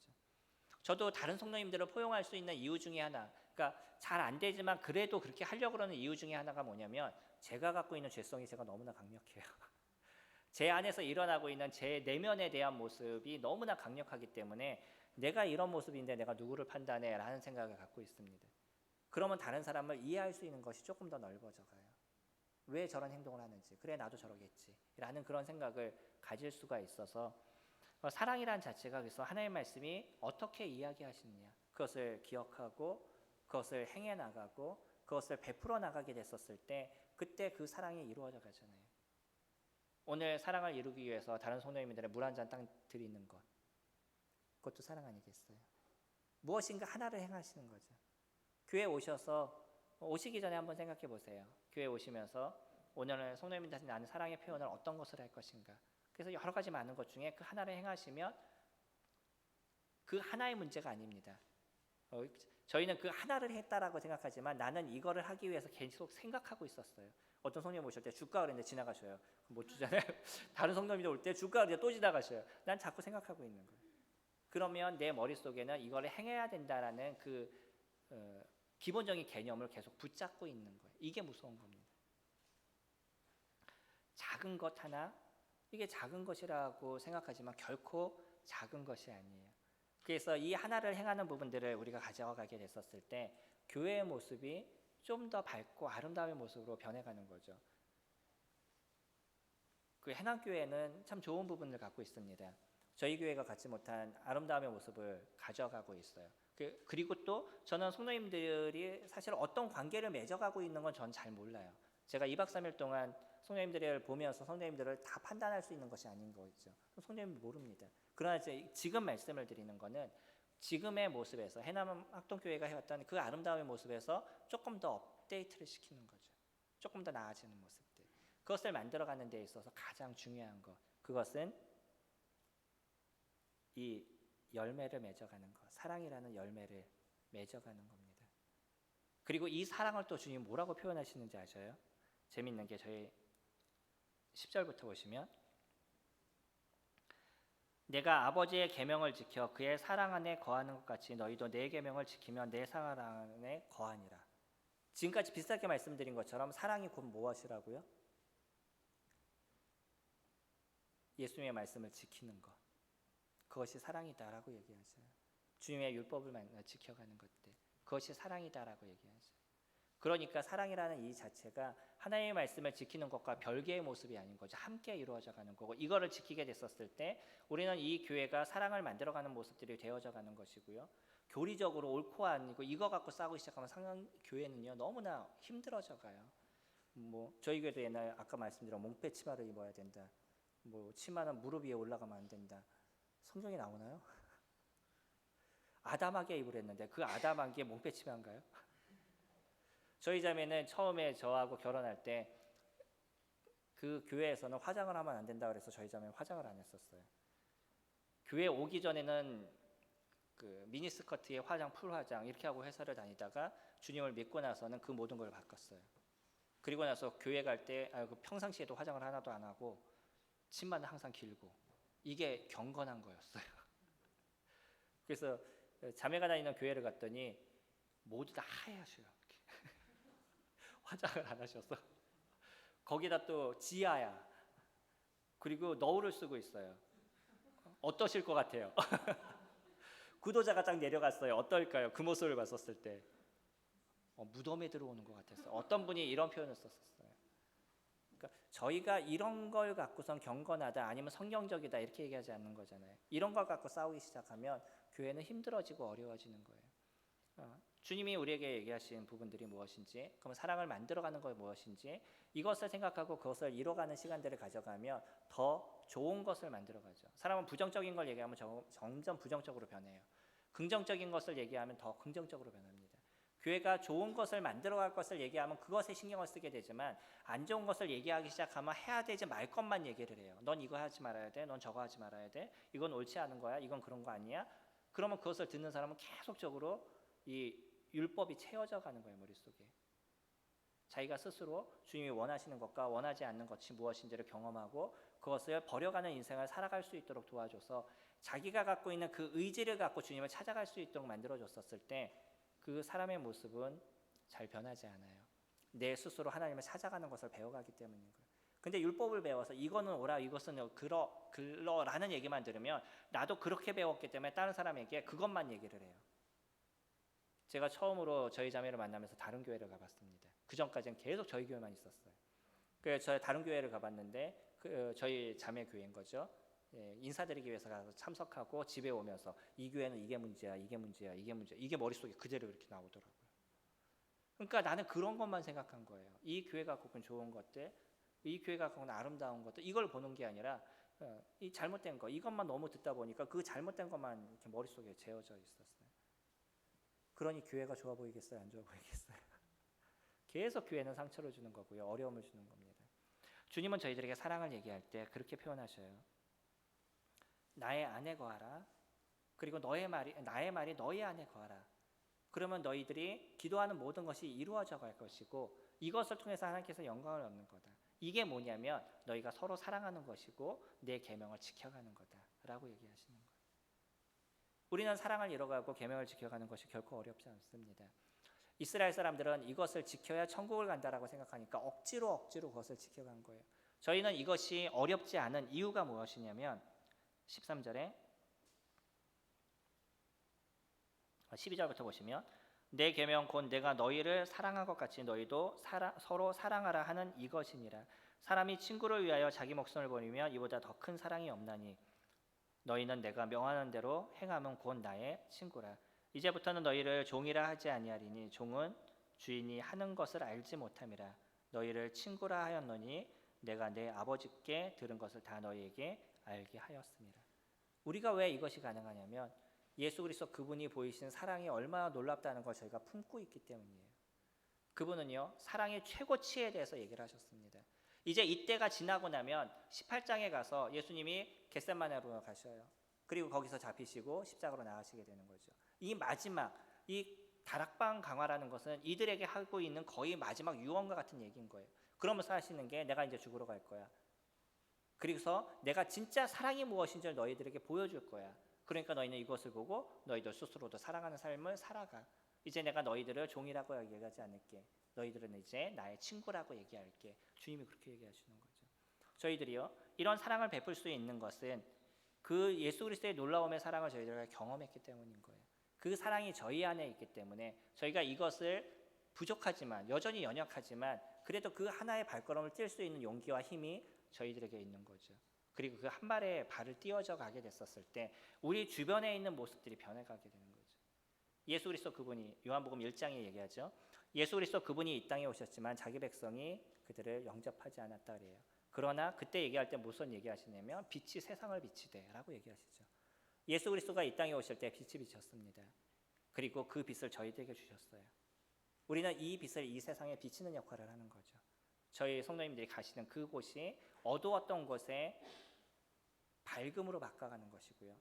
저도 다른 성도님들을 포용할 수 있는 이유 중에 하나 그러니까 잘 안 되지만 그래도 그렇게 하려고 하는 이유 중에 하나가 뭐냐면 제가 갖고 있는 죄성이 제가 너무나 강력해요. 제 안에서 일어나고 있는 제 내면에 대한 모습이 너무나 강력하기 때문에 내가 이런 모습인데 내가 누구를 판단해 라는 생각을 갖고 있습니다. 그러면 다른 사람을 이해할 수 있는 것이 조금 더 넓어져 가요. 왜 저런 행동을 하는지 그래 나도 저러겠지 라는 그런 생각을 가질 수가 있어서 사랑이란 자체가 그래서 하나님의 말씀이 어떻게 이야기하시느냐 그것을 기억하고 그것을 행해 나가고 그것을 베풀어 나가게 됐었을 때 그때 그 사랑이 이루어져 가잖아요. 오늘 사랑을 이루기 위해서 다른 성도님들의 물 한 잔 딱 드리는 것 그것도 사랑 아니겠어요? 무엇인가 하나를 행하시는 거죠. 교회 오셔서 오시기 전에 한번 생각해 보세요. 교회 오시면서 오늘 성도님들한테 나는 사랑의 표현을 어떤 것을 할 것인가. 그래서 여러 가지 많은 것 중에 그 하나를 행하시면 그 하나의 문제가 아닙니다. 저희는 그 하나를 했다라고 생각하지만 나는 이거를 하기 위해서 계속 생각하고 있었어요. 어떤 성도님 오실 때 주가 그랬는데 지나가셔요. 못 주잖아요. 다른 성도님들 올 때 주가 그랬는데 또 지나가셔요. 난 자꾸 생각하고 있는 거예요. 그러면 내 머릿속에는 이거를 행해야 된다라는 그 기본적인 개념을 계속 붙잡고 있는 거예요. 이게 무서운 겁니다. 작은 것 하나 이게 작은 것이라고 생각하지만 결코 작은 것이 아니에요. 그래서 이 하나를 행하는 부분들을 우리가 가져가게 됐었을 때 교회의 모습이 좀 더 밝고 아름다운 모습으로 변해가는 거죠. 그 해남교회는 참 좋은 부분을 갖고 있습니다. 저희 교회가 갖지 못한 아름다움의 모습을 가져가고 있어요. 그리고 또 저는 성도님들이 사실 어떤 관계를 맺어가고 있는 건 전 잘 몰라요. 제가 2박 3일 동안 성도님들을 보면서 성도님들을 다 판단할 수 있는 것이 아닌 거죠. 성도님은 모릅니다. 그러나 지금 말씀을 드리는 거는 지금의 모습에서 해남 학동교회가 해왔던 그 아름다움의 모습에서 조금 더 업데이트를 시키는 거죠. 조금 더 나아지는 모습들. 그것을 만들어가는 데 있어서 가장 중요한 것, 그것은 이 열매를 맺어가는 것, 사랑이라는 열매를 맺어가는 겁니다. 그리고 이 사랑을 또 주님 뭐라고 표현하시는지 아셔요? 재밌는 게 저희 10절부터 보시면 내가 아버지의 계명을 지켜 그의 사랑 안에 거하는 것 같이 너희도 내 계명을 지키면 내 사랑 안에 거하니라. 지금까지 비슷하게 말씀드린 것처럼 사랑이 곧 무엇이라고요? 예수님의 말씀을 지키는 것, 그것이 사랑이다라고 얘기하죠. 주님의 율법을 지켜가는 것들, 그것이 사랑이다라고 얘기하죠. 그러니까 사랑이라는 이 자체가 하나님의 말씀을 지키는 것과 별개의 모습이 아닌 거죠. 함께 이루어져 가는 거고, 이거를 지키게 됐었을 때 우리는 이 교회가 사랑을 만들어가는 모습들이 되어져 가는 것이고요. 교리적으로 옳고 아니고 이거 갖고 싸우기 시작하면 상당 교회는요 너무나 힘들어져 가요. 뭐 저희 교회도 옛날 아까 말씀드린 몽패 치마를 입어야 된다. 뭐 치마는 무릎 위에 올라가면 안 된다. 성경에 나오나요? 아담하게 입으랬는데 그 아담한 게 몽패 치마인가요? 저희 자매는 처음에 저하고 결혼할 때 그 교회에서는 화장을 하면 안 된다 그래서 저희 자매는 화장을 안 했었어요. 교회 오기 전에는 그 미니스커트에 화장, 풀 화장 이렇게 하고 회사를 다니다가 주님을 믿고 나서는 그 모든 걸 바꿨어요. 그리고 나서 교회 갈 때 평상시에도 화장을 하나도 안 하고 치마는 항상 길고, 이게 경건한 거였어요. 그래서 자매가 다니는 교회를 갔더니 모두 다 하얘하셔요. 화장을 안 하셔서. 거기다 또 지하야. 그리고 너울을 쓰고 있어요. 어떠실 것 같아요? 구도자가 딱 내려갔어요. 어떨까요? 그 모습을 봤었을 때 무덤에 들어오는 것 같았어요. 어떤 분이 이런 표현을 썼었어요. 그러니까 저희가 이런 걸 갖고선 경건하다 아니면 성경적이다 이렇게 얘기하지 않는 거잖아요. 이런 걸 갖고 싸우기 시작하면 교회는 힘들어지고 어려워지는 거예요. 주님이 우리에게 얘기하신 부분들이 무엇인지, 그럼 사랑을 만들어가는 것 무엇인지, 이것을 생각하고 그것을 이뤄가는 시간들을 가져가면 더 좋은 것을 만들어가죠. 사람은 부정적인 걸 얘기하면 점점 부정적으로 변해요. 긍정적인 것을 얘기하면 더 긍정적으로 변합니다. 교회가 좋은 것을 만들어갈 것을 얘기하면 그것에 신경을 쓰게 되지만, 안 좋은 것을 얘기하기 시작하면 해야 되지 말 것만 얘기를 해요. 넌 이거 하지 말아야 돼, 넌 저거 하지 말아야 돼, 이건 옳지 않은 거야, 이건 그런 거 아니야. 그러면 그것을 듣는 사람은 계속적으로 이 율법이 채워져 가는 거예요, 머릿속에. 자기가 스스로 주님이 원하시는 것과 원하지 않는 것이 무엇인지를 경험하고 그것을 버려가는 인생을 살아갈 수 있도록 도와줘서 자기가 갖고 있는 그 의지를 갖고 주님을 찾아갈 수 있도록 만들어줬었을 때 그 사람의 모습은 잘 변하지 않아요. 내 스스로 하나님을 찾아가는 것을 배워가기 때문인 거예요. 근데 율법을 배워서 이거는 옳아, 이것은 그러라는 얘기만 들으면 나도 그렇게 배웠기 때문에 다른 사람에게 그것만 얘기를 해요. 제가 처음으로 저희 자매를 만나면서 다른 교회를 가봤습니다. 그 전까지는 계속 저희 교회만 있었어요. 그래서 저희 다른 교회를 가봤는데 저희 자매 교회인 거죠. 인사드리기 위해서 가서 참석하고 집에 오면서 이 교회는 이게 문제야, 이게 문제야, 이게 문제야, 이게 머릿속에 그대로 이렇게 나오더라고요. 그러니까 나는 그런 것만 생각한 거예요. 이 교회가 갖고 있는 좋은 것들, 이 교회가 갖고 있는 아름다운 것들, 이걸 보는 게 아니라 이 잘못된 거, 이것만 너무 듣다 보니까 그 잘못된 것만 이렇게 머릿속에 재어져 있었어요. 그러니 교회가 좋아 보이겠어요? 안 좋아 보이겠어요? 계속 교회는 상처를 주는 거고요. 어려움을 주는 겁니다. 주님은 저희들에게 사랑을 얘기할 때 그렇게 표현하셔요. 나의 안에 거하라. 그리고 나의 말이 너희 안에 거하라. 그러면 너희들이 기도하는 모든 것이 이루어져 갈 것이고 이것을 통해서 하나님께서 영광을 얻는 거다. 이게 뭐냐면 너희가 서로 사랑하는 것이고 내 계명을 지켜가는 거다라고 얘기하시는 거예요. 우리는 사랑을 이뤄가고 계명을 지켜가는 것이 결코 어렵지 않습니다. 이스라엘 사람들은 이것을 지켜야 천국을 간다라고 생각하니까 억지로 그것을 지켜간 거예요. 저희는 이것이 어렵지 않은 이유가 무엇이냐면 13절에 12절부터 보시면 내 계명 곧 내가 너희를 사랑한 것 같이 너희도 서로 사랑하라 하는 이것이니라. 사람이 친구를 위하여 자기 목숨을 버리면 이보다 더 큰 사랑이 없나니 너희는 내가 명하는 대로 행하면 곧 나의 친구라. 이제부터는 너희를 종이라 하지 아니하리니 종은 주인이 하는 것을 알지 못함이라. 너희를 친구라 하였노니 내가 내 아버지께 들은 것을 다 너희에게 알게 하였습니다. 우리가 왜 이것이 가능하냐면 예수 그리스도 그분이 보이신 사랑이 얼마나 놀랍다는 걸 저희가 품고 있기 때문이에요. 그분은요, 사랑의 최고치에 대해서 얘기를 하셨습니다. 이제 이때가 지나고 나면 18장에 가서 예수님이 겟세마네로 가셔요. 그리고 거기서 잡히시고 십자가로 나가시게 되는 거죠. 이 마지막, 이 다락방 강화라는 것은 이들에게 하고 있는 거의 마지막 유언과 같은 얘기인 거예요. 그러면서 하시는 게 내가 이제 죽으러 갈 거야. 그래서 내가 진짜 사랑이 무엇인지를 너희들에게 보여줄 거야. 그러니까 너희는 이것을 보고 너희들 스스로도 사랑하는 삶을 살아가. 이제 내가 너희들을 종이라고 얘기하지 않을게. 너희들은 이제 나의 친구라고 얘기할게. 주님이 그렇게 얘기하시는 거죠. 저희들이요, 이런 사랑을 베풀 수 있는 것은 그 예수 그리스도의 놀라움의 사랑을 저희들이 경험했기 때문인 거예요. 그 사랑이 저희 안에 있기 때문에 저희가 이것을 부족하지만 여전히 연약하지만 그래도 그 하나의 발걸음을 뛸 수 있는 용기와 힘이 저희들에게 있는 거죠. 그리고 그 한 발의 발을 띄워져 가게 됐었을 때 우리 주변에 있는 모습들이 변해가게 되는 거죠. 예수 그리스도 그분이 요한복음 1장에 얘기하죠. 예수 그리스도 그분이 이 땅에 오셨지만 자기 백성이 그들을 영접하지 않았다 그래요. 그러나 그때 얘기할 때 무슨 얘기하시냐면 빛이 세상을 비치되라고 얘기하시죠. 예수 그리스도가 이 땅에 오실 때 빛이 비쳤습니다. 그리고 그 빛을 저희들에게 주셨어요. 우리는 이 빛을 이 세상에 비치는 역할을 하는 거죠. 저희 성도님들이 가시는 그곳이 어두웠던 곳에 밝음으로 바꿔가는 것이고요.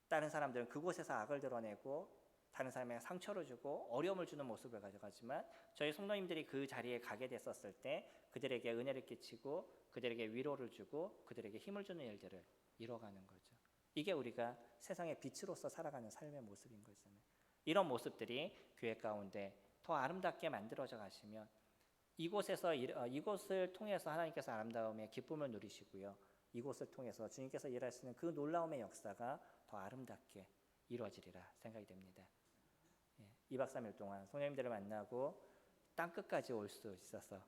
다른 사람들은 그곳에서 악을 드러내고 다른 사람에게 상처를 주고 어려움을 주는 모습을 가져가지만 저희 성도님들이 그 자리에 가게 됐었을 때 그들에게 은혜를 끼치고 그들에게 위로를 주고 그들에게 힘을 주는 일들을 이뤄가는 거죠. 이게 우리가 세상의 빛으로서 살아가는 삶의 모습인 거잖아요. 이런 모습들이 교회 가운데 더 아름답게 만들어져 가시면 이곳을 통해서 하나님께서 아름다움의 기쁨을 누리시고요. 이곳을 통해서 주님께서 일하시는 그 놀라움의 역사가 더 아름답게 이루어지리라 생각이 됩니다. 2박 3일 동안 성령님들을 만나고 땅끝까지 올 수 있어서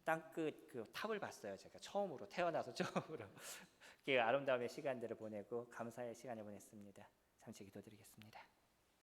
땅끝 그 탑을 봤어요. 제가 처음으로 태어나서 처음으로 그 아름다움의 시간들을 보내고 감사의 시간을 보냈습니다. 잠시 기도드리겠습니다.